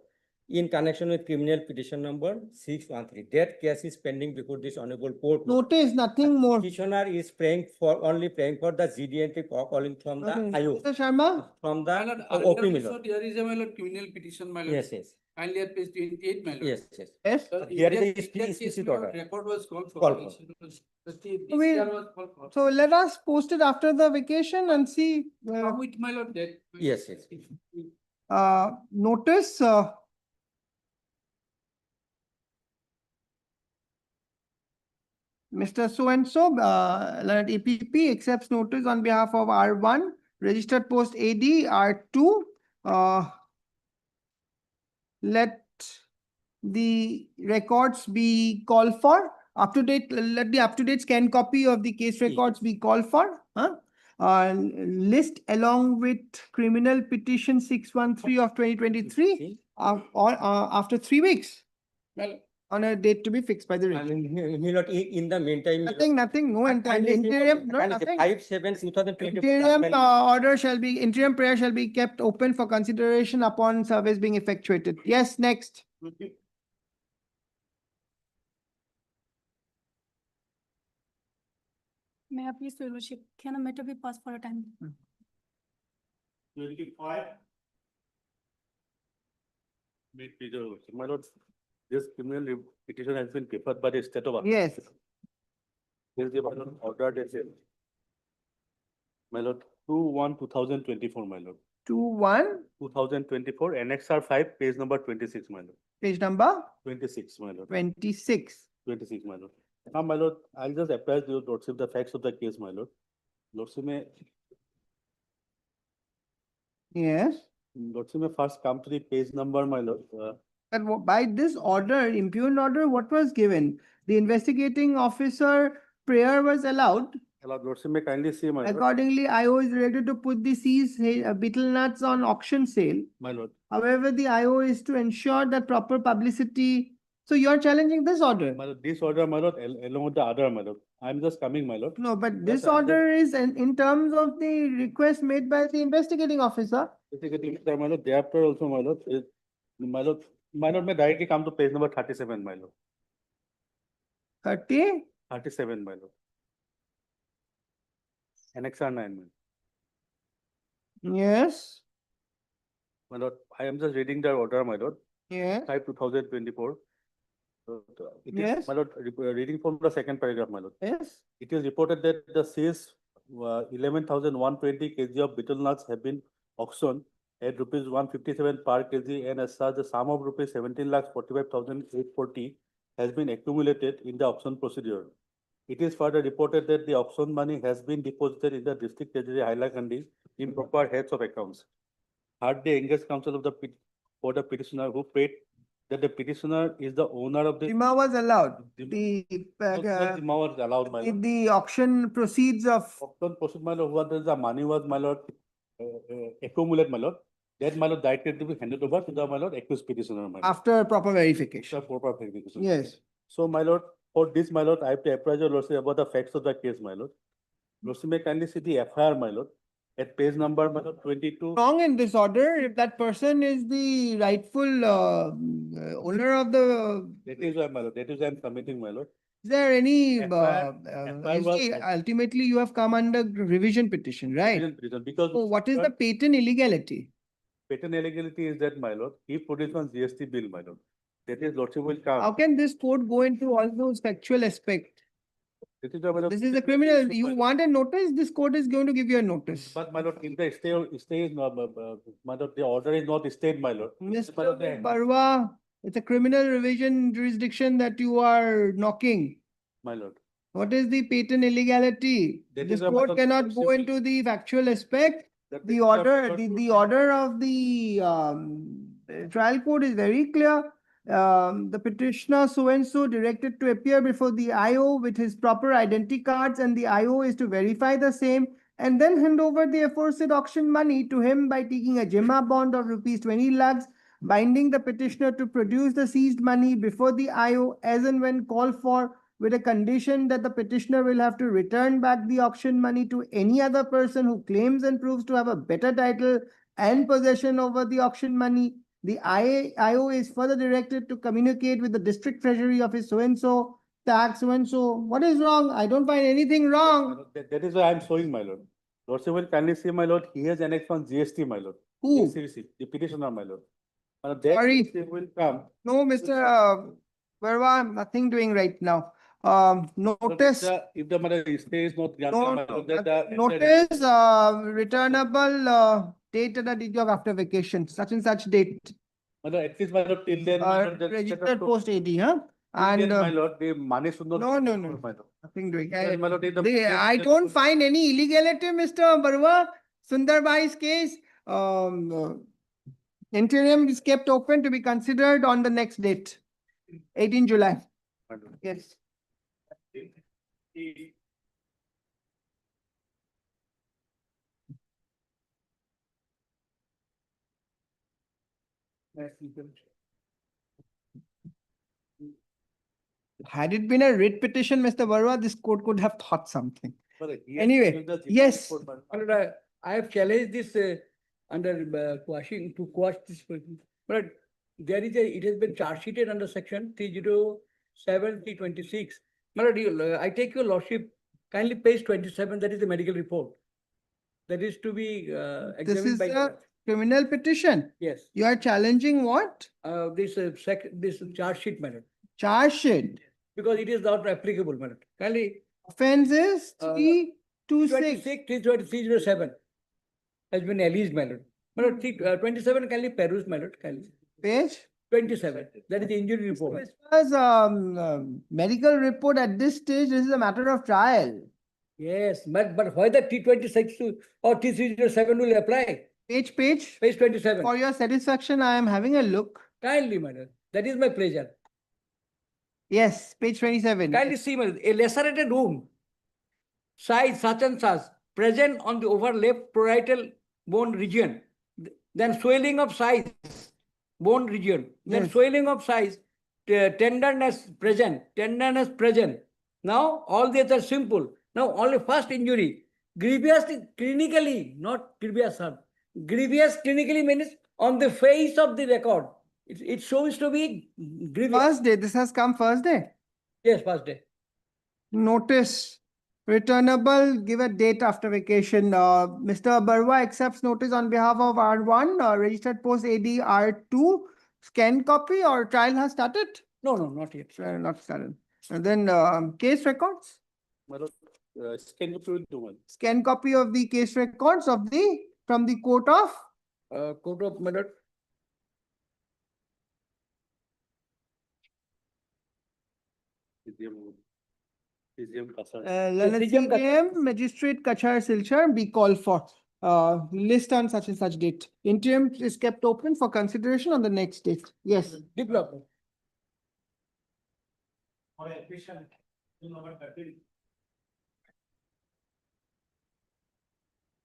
in connection with criminal petition number 613. That case is pending before this honorable court. Notice nothing more. Petitioner is only praying for the GD entry calling from the IO. Mr. Sharma? From the OP OP, Miller. So there is a criminal petition, my lord. Yes, yes. Kindly at page 28, my lord. Yes, yes. Yes. Here is That the case, explicit my lord, order. record was called for. Called for. The We- PCR was called for. So let us post it after the vacation and see. Come with my lord that. Yes, yes. Notice. Mr. So-and-so, Learned APP accepts notice on behalf of R1, registered post AD, R2. Let the records be called for. Up to date, let the up-to-date scan copy of the case records be called for. List along with criminal petition 613 of 2023 after 3 weeks. Well, On a date to be fixed by the regime. In the meantime. Nothing, no interim, no, nothing. 5/7/2020. Interim prayer shall be kept open for consideration upon service being effectuated. Yes, next. May I please, Your Lordship, can a matter be passed for a time? 25. My lord, this criminal petition has been preferred by the state of. Yes. Here is the order dated. My lord, 2/1/2024, my lord. 2/1, 2024, Annexure 5, page number 26, my lord. page number 26, my lord. 26. 26, my lord. Now, my lord, I'll just apprise your lordship the facts of the case, my lord. Lordship may. Yes. Lordship may first come to the page number, my lord. But by this order, impugned order, what was given? The investigating officer prayer was allowed. Lordship may kindly see, my lord. Accordingly, IO is directed to put the seized betel nuts on auction sale. My lord. However, the IO is to ensure that proper publicity. So you are challenging this order? My lord, this order, my lord, along with the other, my lord. I'm just coming, my lord. No, but this I'm order is in terms of the request made by the investigating officer. My lord, thereafter also, my lord, my lord may directly come to page number 37, my lord. 37, my lord. Annexure 9, my lord. Yes. My lord, I am just reading the order, my lord. Yes. 5/2024. Yes. My lord, reading from the second paragraph, my lord. Yes. It is reported that the sales 11,120 kg of betel nuts have been auctioned at rupees 157 per kg, and as such the sum of rupees 17,45,840 has been accumulated in the auction procedure. It is further reported that the auction money has been deposited in the district treasury Hailakandi in proper heads of accounts. Had the engaged counsel of the for the petitioner who paid that the petitioner is the owner of the Jima was allowed. Jima was allowed, my lord. The auction proceeds of Auction proceed, my lord, what the money was, my lord, accumulate, my lord. That, my lord, directly to be handed over to the, my lord, accused petitioner, my lord. after proper verification. After proper verification. Yes. So, my lord, for this, my lord, I have to apprise your lordship about the facts of the case, my lord. Lordship may kindly see the FIR, my lord, at page number, my lord, 22. Wrong in this order, if that person is the rightful owner of the. That is why, my lord, that is why I am submitting, my lord. Is there any, FIR you was- see, ultimately you have come under revision petition, right? Because. So what is the patent illegality? Patent illegality is that, my lord, he produced one GST bill, my lord. That is, lordship will come. How can this court go into all those factual aspects? This is, my lord, This is a criminal. You want a notice, this court is going to give you a notice. But, my lord, if the stay is not, my lord, the order is not stayed, my lord. Mr. My lord, the- Barwa, it's a criminal revision jurisdiction that you are knocking. My lord. What is the patent illegality? That This is a court matter- cannot go into the factual aspect. That The is order, a- the order of the trial court is very clear. The petitioner so-and-so directed to appear before the IO with his proper identity cards, and the IO is to verify the same and then hand over the aforesaid auction money to him by taking a Jima bond of rupees 20 lakhs, binding the petitioner to produce the seized money before the IO as and when called for, with a condition that the petitioner will have to return back the auction money to any other person who claims and proves to have a better title and possession over the auction money. The IO is further directed to communicate with the district treasury office so-and-so, tax so-and-so. What is wrong? I don't find anything My wrong. lord, that is why I am showing, my lord. Lordship will kindly see, my lord, he has annexed one GST, my lord. Who? XCVC, the petitioner, my lord. My lord, that Sorry. GST will come. No, Mr. Verwa, I'm nothing doing right now. Notice. If the matter stay is not granted, No, my lord, that notice, returnable, date and a date of after vacation, such and such date. My lord, at least, my lord, till then, my lord, that- Registered post AD, huh? till And, then, my lord, the money should not. no, no, My no, lord. nothing doing. Then, my lord, I don't find any illegality, Mr. Barwa. Sundarbai's case, interim is kept open to be considered on the next date, 18 July. My lord. Yes. Had it been a writ petition, Mr. Barwa, this court could have thought something. Anyway, yes. I have challenged this under quashing to quash this. But there is it has been charge sheeted under section 307, 326. I take your lordship, kindly page 27, that is the medical report. That is to be This examined is by. a criminal petition. Yes, You are challenging what? this charge sheet, madam, Charge sheet. because it is not applicable, madam. Kindly Offense is Uh, 326. 307 has been alleged, my lord. My lord, 27 kindly peruse, my lord, kindly. Page. 27, that is the injury report. As far as medical report at this stage, this is a matter of trial. Yes, but why the T26 or T307 will apply? Page. Page 27. For your satisfaction, I am having a look. Kindly, my lord. That is my pleasure. Yes, page 27. Kindly see, my lord, a lacerated wound, size such and such, present on the over left parietal bone region, then swelling of size, bone region, then Yes. swelling of size, tenderness present. Now, all these are simple. Now, only first injury, grievous clinically, not grievous harm. Grievous clinically means on the face of the record. It shows to be grievous. First day, this has come first day. Yes, first day. Notice returnable, give a date after vacation. Mr. Barwa accepts notice on behalf of R1, registered post AD R2, scan copy or trial has started? No, not yet. Not started. And then case records, My lord, scan copy will do one. scan copy of the case records of from the court of Court of, my lord. CJM, Magistrate Kachar Silchar be called for list on such and such date. Interim is kept open for consideration on the next date. Yes. Development.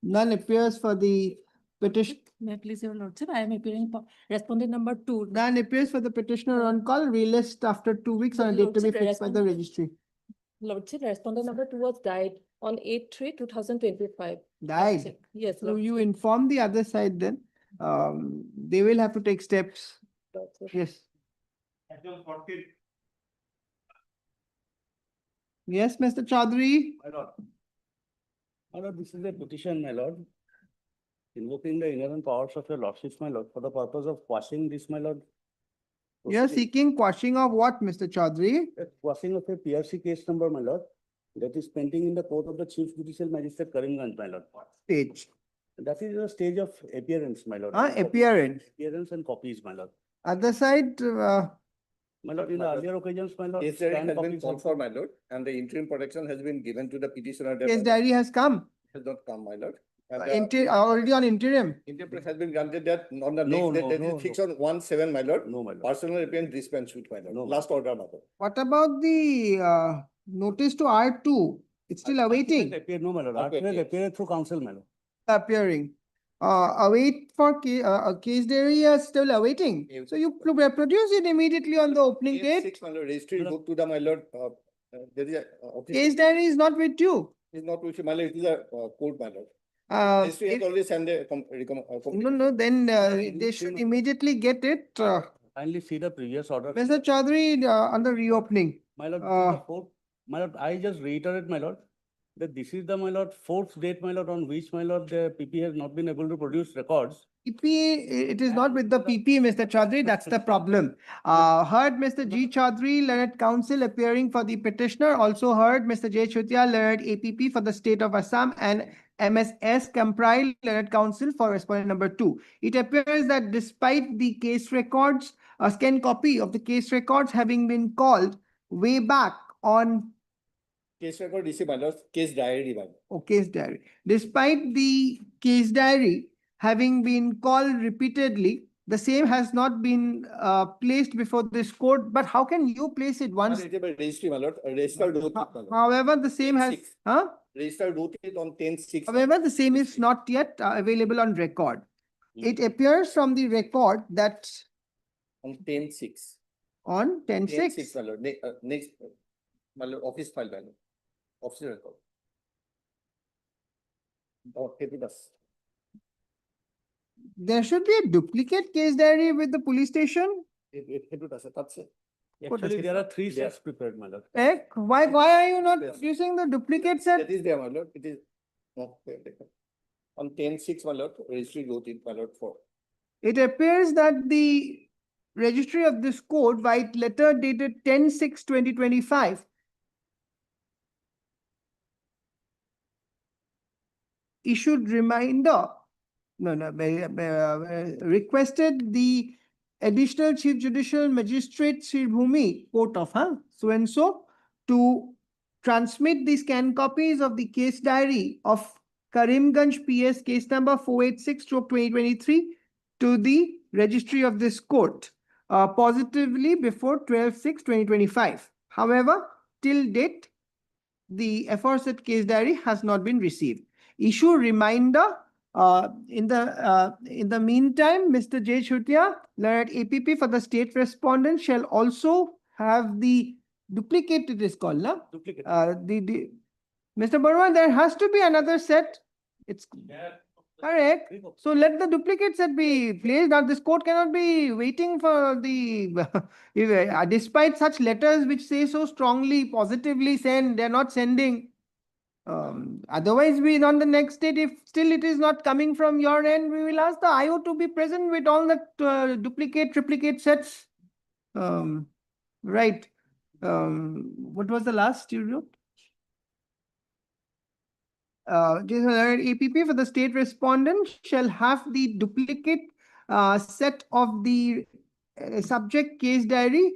None appears for the petition. May I please, your lordship, I am appearing for respondent number 2. None appears for the petitioner on call. Relist after 2 weeks on a date to be Lordship, fixed by the respondent- registry. Lordship, respondent number 2 was died on 8/3/2025. Died. Yes, So lordship. you inform the other side then. They will have to take steps. Lordship. Yes. Yes, Mr. Chaudhary. My lord. My lord, this is a petition, my lord. Invoking the inherent powers of your lordships, my lord, for the purpose of quashing this, my lord. You are proceeding. seeking quashing of what, Mr. Chaudhary? Quashing of a PRC case number, my lord, that is pending in the court of the Chief Judicial Magistrate Karimganj, my lord. Stage. That is the stage of appearance, my lord. Appearance. Appearance and copies, my lord. Other side, My lord, in the earlier occasions, my lord. Case diary scanned has been copies called of- for, my lord, and the interim protection has been given to the petitioner. case diary has come. Has not come, my lord. And Already on interim. interim has been granted that on the No, next day, no, that no, is fixed on 1/7, my lord. No, my lord. Personal appearance dispense with, my lord. No. Last order, my lord. What about the notice to R2? It's still awaiting, Appear, no, my lord. Okay, Article okay. appear through counsel, my lord. appearing. Await for case diary is still awaiting. Yes. So you produce it immediately on the opening Case date. 6, my lord, registry Madam. book to the, my lord, there is a. Case diary is not with you. Is not with you, my lord, it is a court, my lord. Registry has It- already sent a. No, then they Madam, should immediately get it. Kindly see the previous order. Mr. Chaudhary, on the reopening. My lord, this is the fourth, my lord, I just reiterate, my lord, that this is the, my lord, fourth date, my lord, on which, my lord, the PP has not been able to produce records. PP, it is not with the PP, Mr. Chaudhary, that's the problem. Heard Mr. G. Chaudhary, learned counsel appearing for the petitioner, also heard Mr. J. Chutia, learned APP for the state of Assam, and MSS Comprile, learned counsel for respondent number 2. It appears that despite the case records, a scanned copy of the case records having been called way back on Case record received, my lord, case diary, my lord. case diary. Despite the case diary having been called repeatedly, the same has not been placed before this court. But how can you place it once? Not by registry, my lord, registered with, my lord. However, the same has, 10/6. huh? Registered with it on 10/6. However, the same is not yet available on record. It appears from the record that On 10/6. on 10/6. 10/6, my lord, next, my lord, office file, my lord. Officer record. Okay, with us. There should be a duplicate case diary with the police station. It with us, that's it. Actually, there are 3 sets prepared, my lord. Why are you not Yes. producing the duplicate set? That is there, my lord, it is. Okay, okay. On 10/6, my lord, registry wrote it, my lord, for. It appears that the registry of this court, white letter dated 10/6/2025, issued reminder, requested the additional Chief Judicial Magistrate Sri Bhumi, court of so and so, to transmit the scanned copies of the case diary of Karimganj PS case number 486/2023 to the registry of this court positively before 12/6/2025. However, till date, the aforesaid case diary has not been received. Issue reminder. In the meantime, Mr. J. Chutia, learned APP for the state respondent shall also have the duplicate, it is called, na? Duplicate. Mr. Barwan, there has to be another set. It's correct. So let the duplicate set be placed. Now this court cannot be waiting for the, despite such letters which say so strongly, positively send, they're not sending. Otherwise, we on the next date, if still it is not coming from your end, we will ask the IO to be present with all the duplicate, triplicate sets. Right. What was the last you wrote? APP for the state respondent shall have the duplicate set of the subject case diary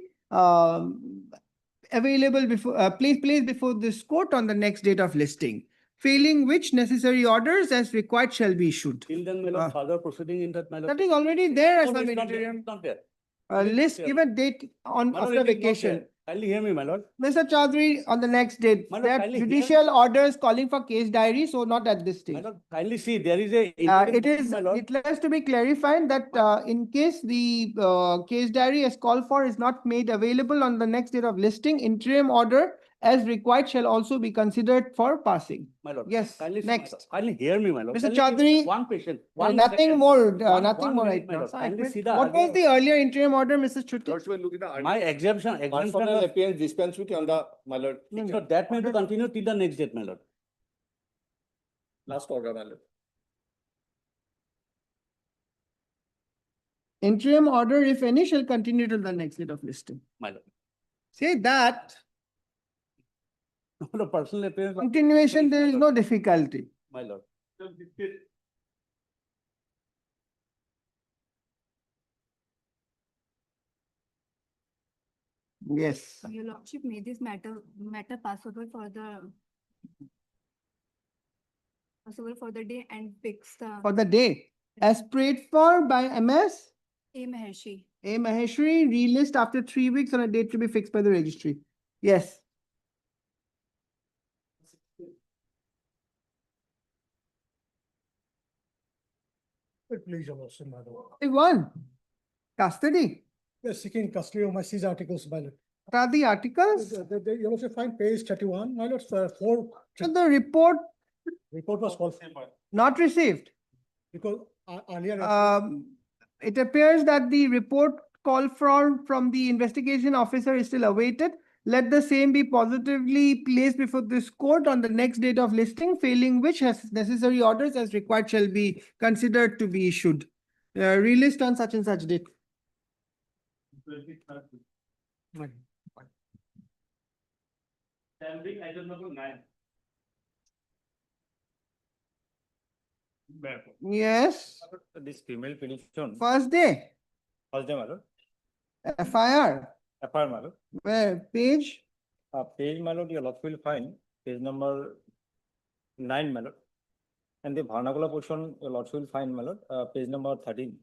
available before placed before this court on the next date of listing. Failing which, necessary orders as required shall be issued. Till then, my lord, further proceeding in that, my lord. That is already there as No, an it's not there, interim. it's not there. List there. give a date on My lord, after it is not vacation. there. Kindly hear me, my lord. Mr. Chaudhary, on the next date, My lord, there are kindly hear- judicial orders calling for case diary, so not at this stage. My lord, kindly see, there is a. It is, it has to be clarified that in case the case diary as called for is not made available on the next date of listing, interim order as required shall also be considered for passing. My lord. Yes, Kindly see, my next. lord. Kindly hear me, my lord. Mr. Kindly give Chaudhary, one patient. nothing more, nothing one more minute, right my now. lord. Sir, Kindly see the what was earlier- the earlier interim order, Mrs. Chutti? Lordship will look at the My exemption personal was, appearance dispensary on the, my lord, so that may to continue till the next date, my lord. last order, my lord. Interim order, if any, shall continue till the next date of listing. My lord. Say that. The personal appearance. Continuation, there is no difficulty. My lord. Yes. Your lordship, may this matter passable for the day and fix the. For the day, as prayed for by MS A. Mahershi. A. Maheshwari, relist after 3 weeks on a date to be fixed by the registry. Yes. Please, Your Lordship, my lord. One, custody. We are seeking custody of my seized articles, my lord. What are the articles? Your Lordship, find page 31, my lord, four. So the report Report was called not received. because earlier. It appears that the report called from the investigation officer is still awaited. Let the same be positively placed before this court on the next date of listing, failing which has necessary orders as required shall be considered to be issued. Relist on such and such date. Yes, This female petition, first day, first day, my lord, FIR, FIR, my lord. where page, Page, my lord, your lordship will find page number 9, my lord. And the vernacular portion, your lordship will find, my lord, page number 13.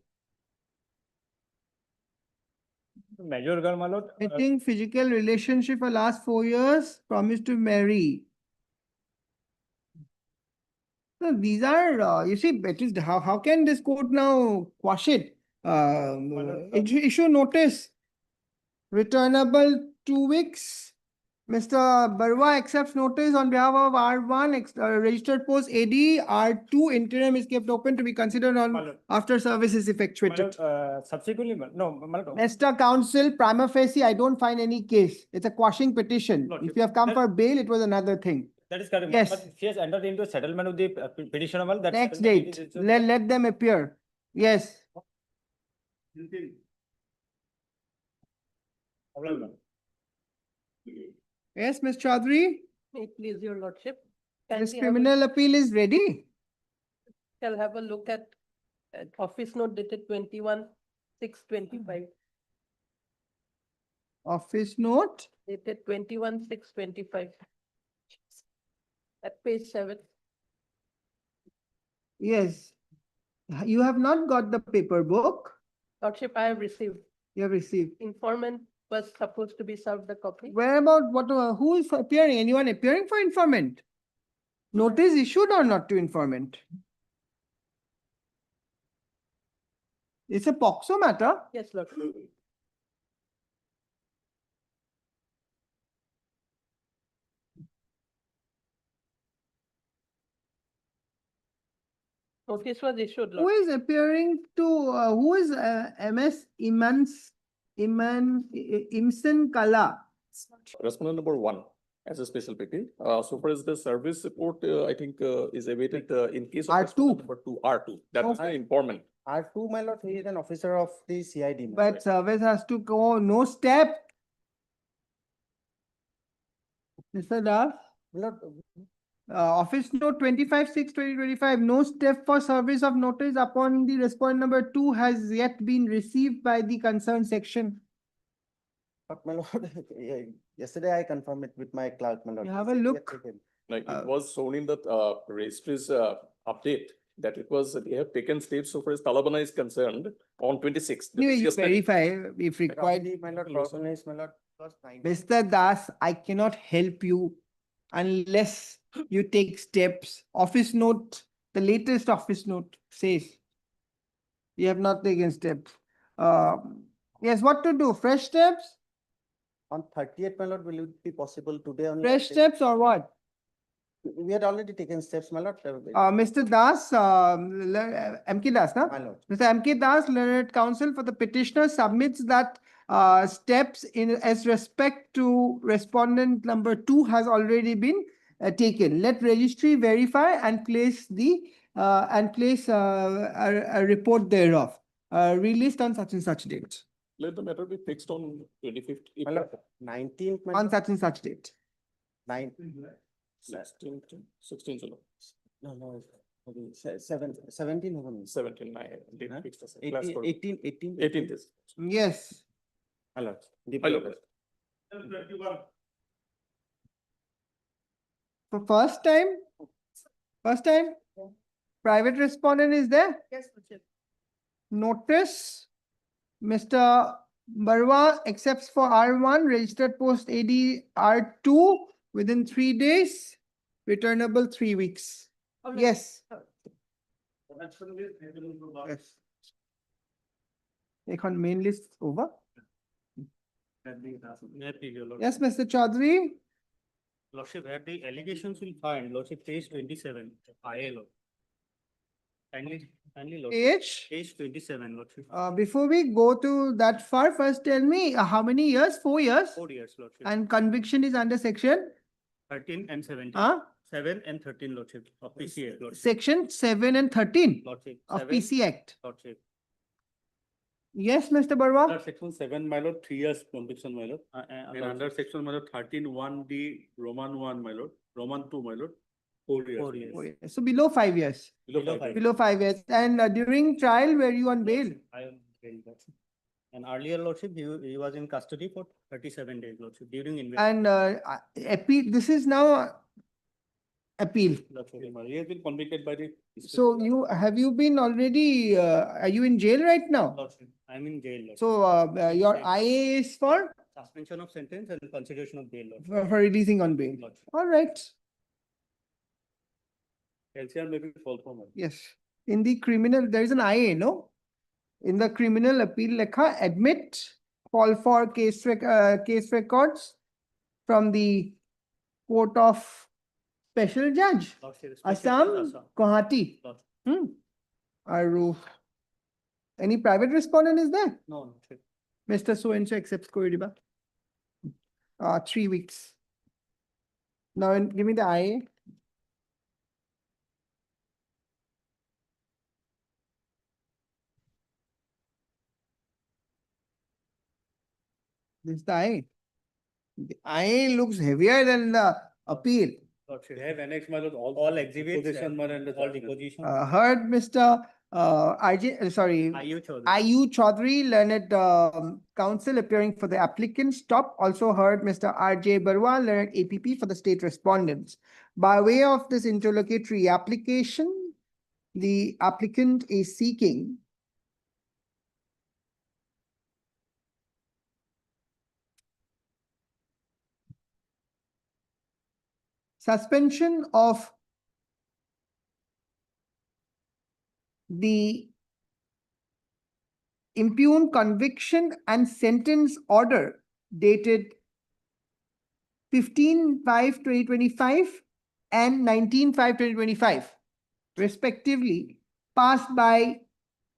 Major girl, my lord. meeting physical relationship for last 4 years, promised to marry. So these are, you see, it is how can this court now quash it? Issue notice, returnable 2 weeks. Mr. Barwa accepts notice on behalf of R1, registered post AD, R2 interim is kept open to be considered on after service is effectuated. Subsequently, no, my lord. Mr. Counsel, prima facie, I don't find any case. It's a quashing petition. If you have come for bail, it was another thing. That is correct. Yes. But she has entered into a settlement with the petitioner, well, that. Next settlement date, is- let them appear. Yes. Yes, Ms. Chaudhary, May it please your lordship. this Kindly have a- criminal appeal is ready. Shall have a look at office note dated 21/6/25, Office note, dated 21/6/25. At page 7. Yes. You have not got the paper book. Lordship, I have received. You have received. Informant was supposed to be served the copy. Where about what, who is appearing? Anyone appearing for informant? Notice issued or not to informant? It's a POXO matter. Yes, Lordship. Notice was issued. Who is appearing to, who is MS Imsen Kala? Respondent number 1 as a special PP. So far as the service report, I think is awaited in case of R2. respondent number 2, R2. That is the informant. R2, my lord, he is an officer of the CID. But service has to go, no step. Mr. Das, Lord, office note 25/6/2025, no step for service of notice upon the respondent number 2 has yet been received by the concerned section. but my lord, yesterday I confirmed it with my clerk, my lord. You He have a said he had look. taken. Like it was shown in the registry's update that it was, they have taken steps so far as Talabana is concerned on 26th. Anyway, you Yesterday. verify if required. Probably, my lord, organized, my lord, was 9. Mr. Das, I cannot help you unless you take steps. Office note, the latest office note says you have not taken steps. Yes, what to do? Fresh steps? On 30th, my lord, will it be possible today on? Fresh steps or what? We had already taken steps, my lord. Mr. Das, MK Das, na? My lord. Mr. MK Das, learned counsel for the petitioner submits that steps in as respect to respondent number 2 has already been taken. Let registry verify and place the a report thereof. Released on such and such date. Let the matter be fixed on 25th. My lord, 19th, my On lord, such and such date. 9th. 16th. No, 17 होगा नहीं. 17, I did Huh? fix the same. Class code. 18 is. Yes. My lord. My lord. For first time, private respondent is there. Yes, Lordship. Notice, Mr. Barwa accepts for R1, registered post AD R2 within 3 days, returnable 3 weeks. Yes. Yes. Ekhan main list over. Yes, Mr. Chaudhary. Lordship, where the allegations will find, Lordship, page 27, ILO. Kindly, Lordship. Page? 27, Lordship. Before we go to that far, first tell me how many years? 4 years? 4 years, Lordship. And conviction is under section? 13 and 17. Huh? 7 and 13, Lordship, of PCA, Lordship. Section 7 and 13 Lordship. of 7, PC Act. Lordship. Yes, Mr. Barwa. Section 7, my lord, 3 years conviction, my lord. And under section, my lord, 13(1)(d), Roman 1, my lord, Roman 2, my lord, 4 years. 4 years. 4 years. So below 5 years. Below 5. Below 5 years. And during trial, were you on bail? I am bail, Lordship. And earlier, Lordship, he was in custody for 37 days, Lordship, during investigation. And appeal, this is now appeal. Lordship, he has been convicted by the. So have you been already, are you in jail right now? Lordship, I'm in jail, Lordship. So your IA is for? Suspension of sentence and consideration of bail, Lordship. For releasing on bail. Lordship. All right. LCR may be full form. Yes. In the criminal, there is an IA, no? In the criminal appeal lekha, admit, call for case records from the court of special judge, Lordship, Assam, Guwahati. Aru. Any private respondent is there? No, Lordship. Mr. So-and-so accepts Koiriba. 3 weeks. Now give me the IA. This is the IA. The IA looks heavier than the appeal. Lordship, have annexed, my lord, all exhibits. Deposition, my lord, all deposition. Heard Mr. IU Chaudhary, learned counsel appearing for the applicant. Stop. Also heard Mr. RJ Barwa, learned APP for the state respondents. By way of this interlocutory application, the applicant is seeking suspension of the impugned conviction and sentence order dated 15/5/2025 and 19/5/2025, respectively, passed by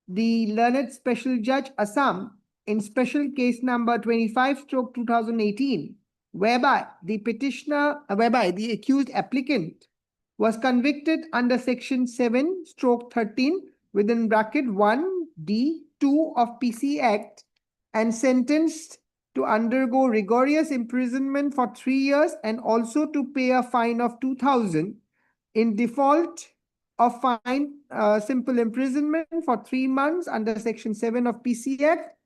the learned special judge Assam in special case number 25/2018, whereby the accused applicant was convicted under section 7/13 within bracket 1(d)(2) of PC Act and sentenced to undergo rigorous imprisonment for 3 years and also to pay a fine of 2,000 in default of fine, simple imprisonment for 3 months under section 7 of PC Act,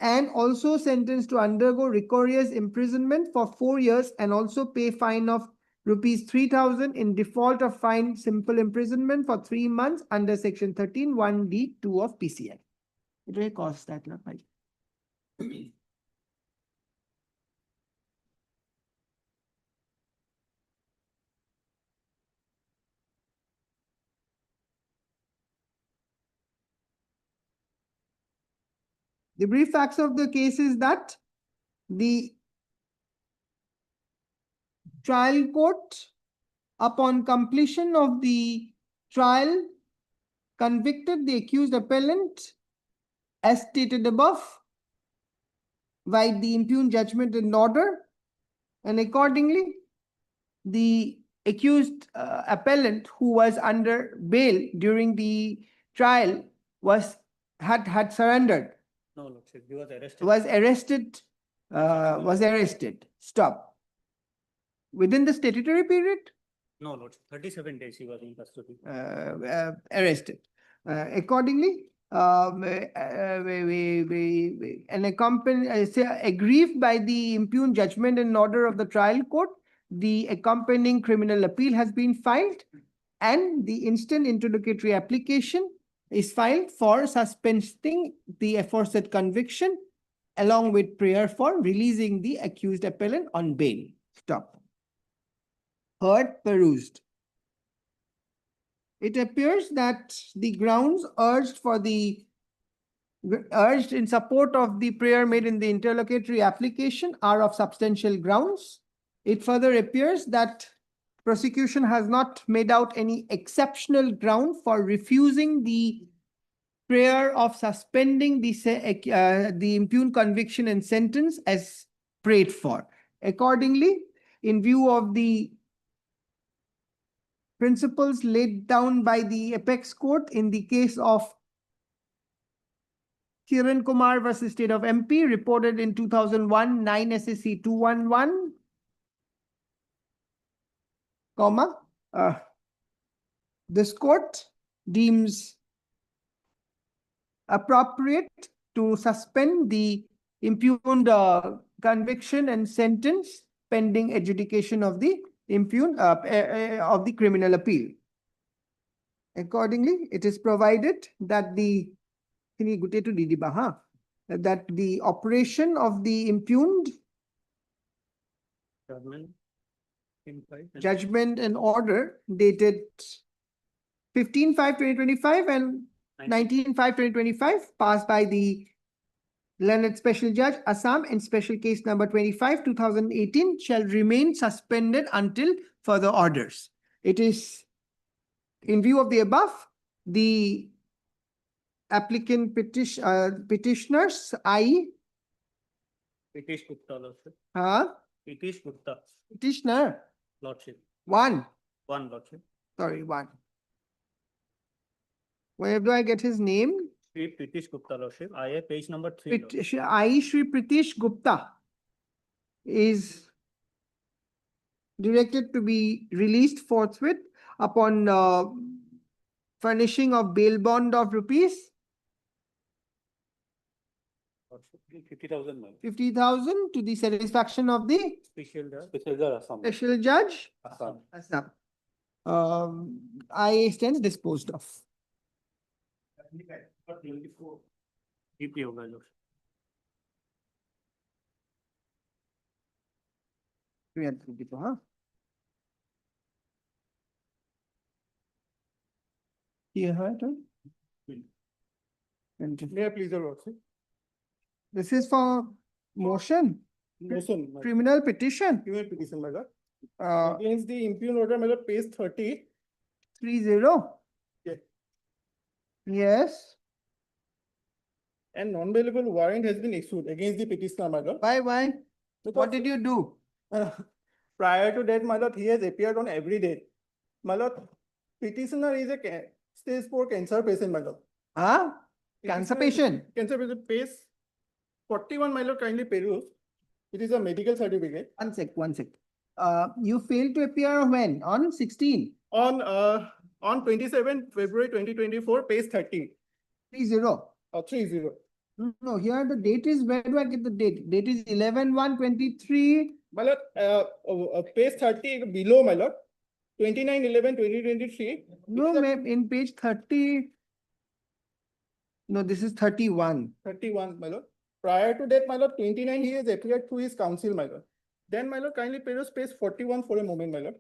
and also sentenced to undergo rigorous imprisonment for 4 years and also pay fine of rupees 3,000 in default of fine, simple imprisonment for 3 months under section 13(1)(d)(2) of PC Act. It will cost that, right? The brief facts of the case is that the trial court, upon completion of the trial, convicted the accused appellant as stated above by the impugned judgment and order, and accordingly, the accused appellant who was under bail during the trial had surrendered. No, Lordship, he was arrested. Was arrested. Stop. Within the statutory period? No, Lordship, 37 days he was in custody. Arrested. Accordingly, aggrieved by the impugned judgment and order of the trial court, the accompanying criminal appeal has been filed, and the instant interlocutory application is filed for suspending the aforesaid conviction, along with prayer for releasing the accused appellant on bail. Stop. Heard, perused. It appears that the grounds urged in support of the prayer made in the interlocutory application are of substantial grounds. It further appears that prosecution has not made out any exceptional ground for refusing the prayer of suspending the impugned conviction and sentence as prayed for. Accordingly, in view of the principles laid down by the apex court in the case of Kiran Kumar versus State of MP, reported in 2001, 9 SSC 211, this court deems appropriate to suspend the impugned conviction and sentence pending adjudication of the impugned of the criminal appeal. Accordingly, it is provided that the operation of the impugned judgment and order dated 15/5/2025 and 19/5/2025 passed by the learned special judge Assam in special case number 25/2018 shall remain suspended until further orders. It is in view of the above, the applicant petitioners, i.e. Petish Gupta, Lordship. Petish Gupta. Petitioner. Lordship. One, Lordship. sorry, one. Where do I get his name? Shri Pritish Gupta, Lordship. IA page number 3. I, Shri Pritish Gupta, is directed to be released forthwith upon furnishing of bail bond of rupees 50,000. 50,000 to the satisfaction of the special judge Assam. I stands disposed of. EP होगा जो। हाँ ये है तो May I please your lordship? this is for motion Motion, my lord. criminal petition Criminal petition, my lord. uh Against the impugned order, my lord, page 30. 30. Yeah. Yes. And non-bailable warrant has been issued against the petitioner, my lord. Why? What did you do? Prior to that, my lord, he has appeared on every date. My lord, petitioner is a stage 4 cancer patient, my lord. Huh? Cancer patient? Cancer patient, page 41, my lord, kindly peruse. It is a medical certificate. One sec. You failed to appear when? On 16? On 27 February 2024, page 30. 30. 30. No, here the date is, where do I get the date? Date is 11/1/23. My lord, page 30 below, my lord. 29/11/2023. No, ma'am, in page 30. No, this is 31. 31, my lord. Prior to that, my lord, 29, he has appeared to his counsel, my lord. Then, my lord, kindly peruse page 41 for a moment, my lord.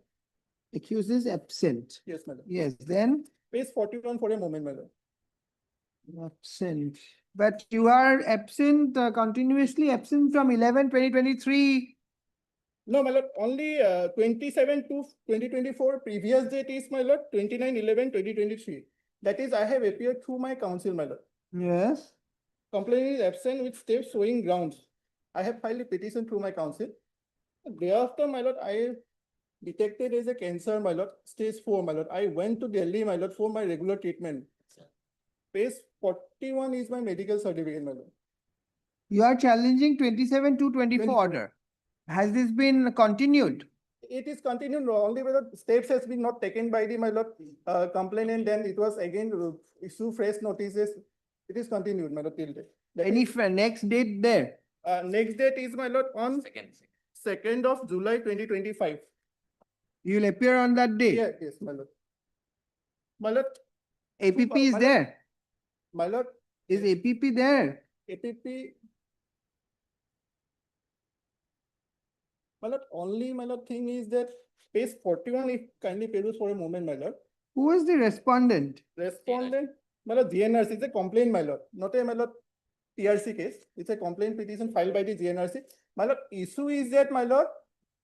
Accused is absent. Yes, my lord. Yes, then Page 41 for a moment, my lord. absent. But you are absent, continuously absent from 11/2023. No, my lord, only 27 to 2024 previous date is, my lord, 29/11/2023. That is, I have appeared through my counsel, my lord. Yes. Complaint is absent with steps showing grounds. I have filed a petition through my counsel. Thereafter, my lord, I detected as a cancer, my lord, stage 4, my lord. I went to Delhi, my lord, for my regular treatment. Page 41 is my medical certificate, my lord. You are challenging 27/2/24 order. Has this been continued? It is continued only whether steps has been not taken by the, my lord, complainant, then it was again issue fresh notices. It is continued, my lord, till date. Any next date there? Next date is, my lord, on 2nd of July 2025. You'll appear on that day? Yes, my lord. My lord. APP is there? My lord. Is APP there? APP. My lord, only, my lord, thing is that page 41, if kindly peruse for a moment, my lord. Who is the respondent? Respondent, my lord, GNRC, it's a complaint, my lord, not a, my lord, TRC case. It's a complaint petition filed by the GNRC. My lord, issue is that, my lord,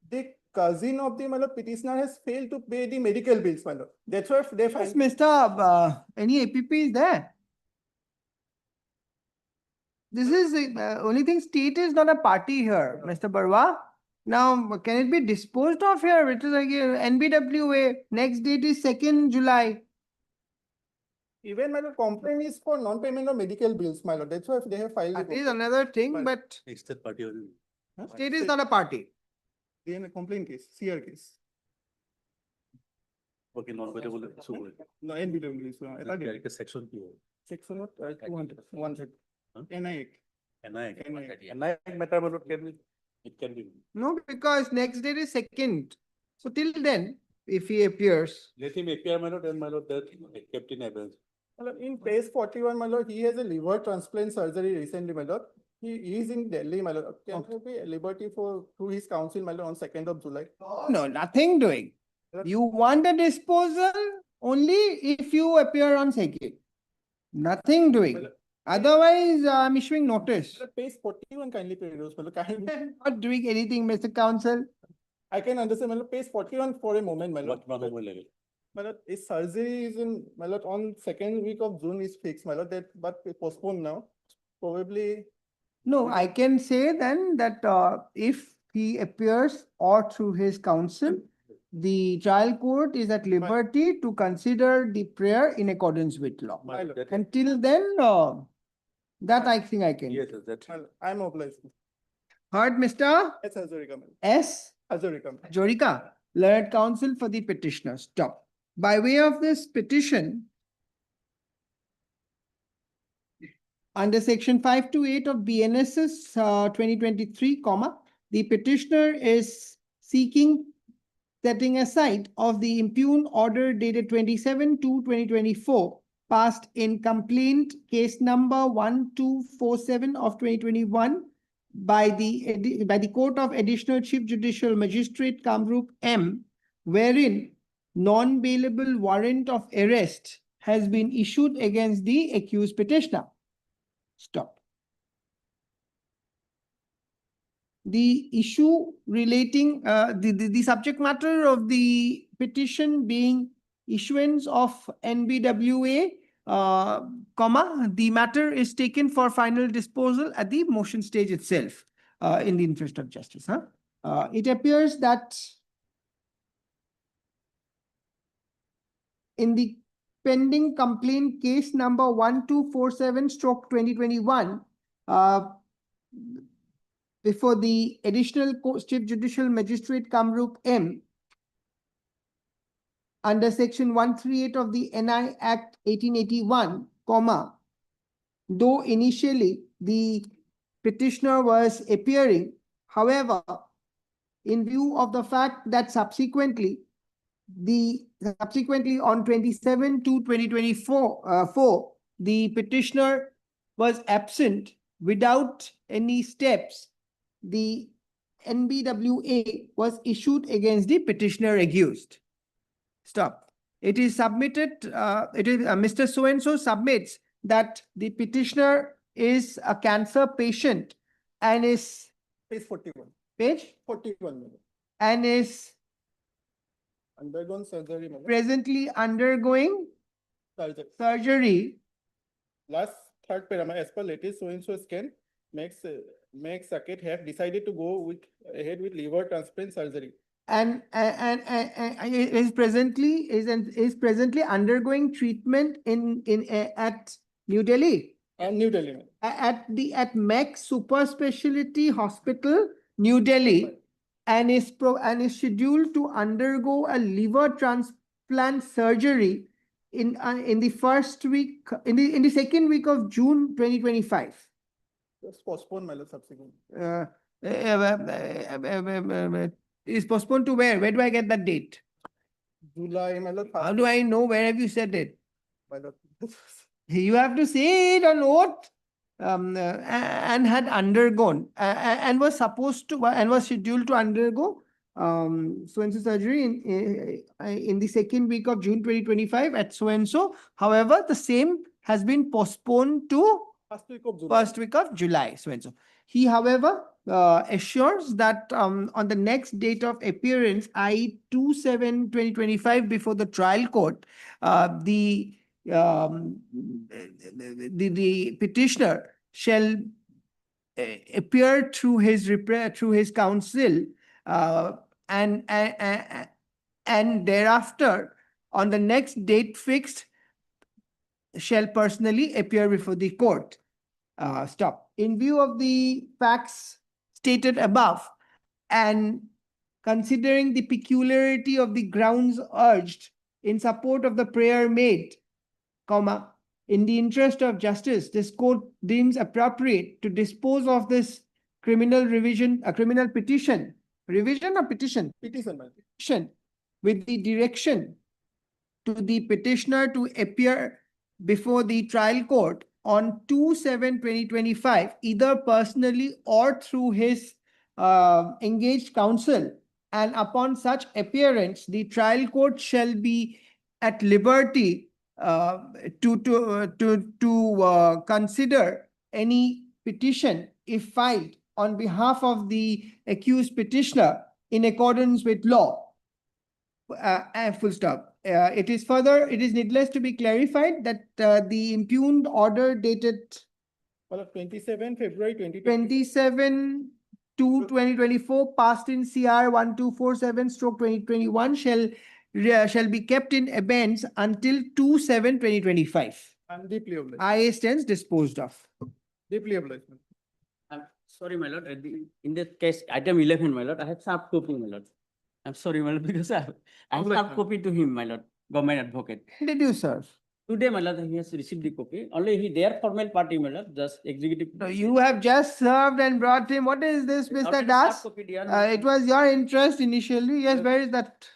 the cousin of the, my lord, petitioner has failed to pay the medical bills, my lord. That's why they Yes, find. Mr. Any APP is there? This is only thing, state is not a party here, Mr. Barwa. Now, can it be disposed of here? It is like NBWA. Next date is 2nd July. Even, my lord, complaint is for non-payment of medical bills, my lord. That's why they have filed. That is another thing, but Extra party only. state is not a party. Then a complaint case, CR case. Okay, non-payable. No, NBWA. So, Section P. Section of 200, 130. NI. NI matter, my lord, it can be. No, because next date is 2nd. So till then, if he appears. Let him appear, my lord, and my lord, that kept in abeyance. In page 41, my lord, he has a liver transplant surgery recently, my lord. He is in Delhi, my lord. Can he be at liberty through his counsel, my lord, on 2nd of July? No, nothing doing. You want a disposal only if you appear on 2nd. Nothing doing. Otherwise, I'm issuing notice. Page 41 kindly peruse, my lord. Not doing anything, Mr. Counsel. I can understand, my lord. Page 41 for a moment, my lord. What level? My lord, his surgery is in, my lord, on 2nd week of June is fixed, my lord, that, but postponed now. Probably. No, I can say then that if he appears or through his counsel, the trial court is at liberty to consider the prayer in accordance with law. My lord. Until then, that I think I can. Yes, that. I'm obliged. Heard, Mr. S. Hazarika. S. Hazarika. Jorika, learned counsel for the petitioner. Stop. By way of this petition, under section 528 of BNSS 2023, the petitioner is seeking setting aside of the impugned order dated 27/2/2024 passed in complaint case number 1247 of 2021 by the Court of Additional Chief Judicial Magistrate Kamrup M, wherein non-bailable warrant of arrest has been issued against the accused petitioner. Stop. The issue relating, the subject matter of the petition being issuance of NBWA, the matter is taken for final disposal at the motion stage itself, in the interest of justice. It appears that in the pending complaint case number 1247/2021, before the Additional Chief Judicial Magistrate Kamrup M, under section 138 of the NI Act 1881, though initially the petitioner was appearing, however, in view of the fact that subsequently on 27/2/2024, the petitioner was absent without any steps, the NBWA was issued against the petitioner accused. Stop. It is submitted, Mr. So-and-so submits that the petitioner is a cancer patient and is Page 41. page 41. and is Undergone surgery. presently undergoing surgery. Last third paragraph, as per latest so-and-so scan, makes Saket have decided to go ahead with liver transplant surgery. And is presently undergoing treatment at New Delhi. New Delhi. At Max Super Speciality Hospital, New Delhi, and is scheduled to undergo a liver transplant surgery in the second week of June 2025. Just postpone, my lord, subsequent. Is postponed to where? Where do I get that date? July, my lord. How do I know? Where have you said it? My lord. You have to say it on oath. And had undergone and was scheduled to undergo so-and-so surgery in the second week of June 2025 at so-and-so. However, the same has been postponed to first week of July, so-and-so. He, however, assures that on the next date of appearance, i.e. 2/7/2025, before the trial court, the petitioner shall appear through his counsel, and thereafter, on the next date fixed, shall personally appear before the court. Stop. In view of the facts stated above, and considering the peculiarity of the grounds urged in support of the prayer made, in the interest of justice, this court deems appropriate to dispose of this criminal petition, revision or petition? Petition, with the direction to the petitioner to appear before the trial court on 2/7/2025, either personally or through his engaged counsel, and upon such appearance, the trial court shall be at liberty to consider any petition if filed on behalf of the accused petitioner in accordance with law. Full stop. It is needless to be clarified that the impugned order dated 27 February 27/2/2024, passed in CR 1247/2021, shall be kept in abeyance until 2/7/2025. I'm deeply obliged. IA stands disposed of. Deeply obliged. I'm sorry, my lord. In this case, item 11, my lord, I have sharp copy, my lord. I'm sorry, my lord, because I have sharp copy to him, my lord, government advocate. When did you serve? Today, my lord, he has received the copy. Only their formal party, my lord, just executive. No, you have just served and brought him. What is this, Mr. Das? It was your interest initially. Yes, where is that?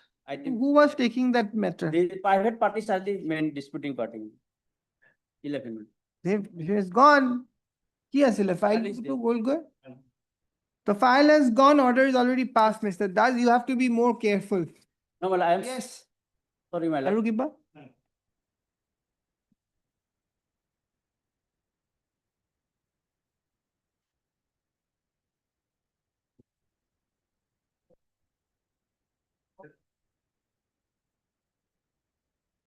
Who was taking that matter? The private parties are the main disputing party. 11. She has gone. Ki asile file is to there. goal go. The file has gone, order is already passed, Mr. Das. You have to be more careful. No, my lord, I am Yes. sorry, my lord. Aru Gibba?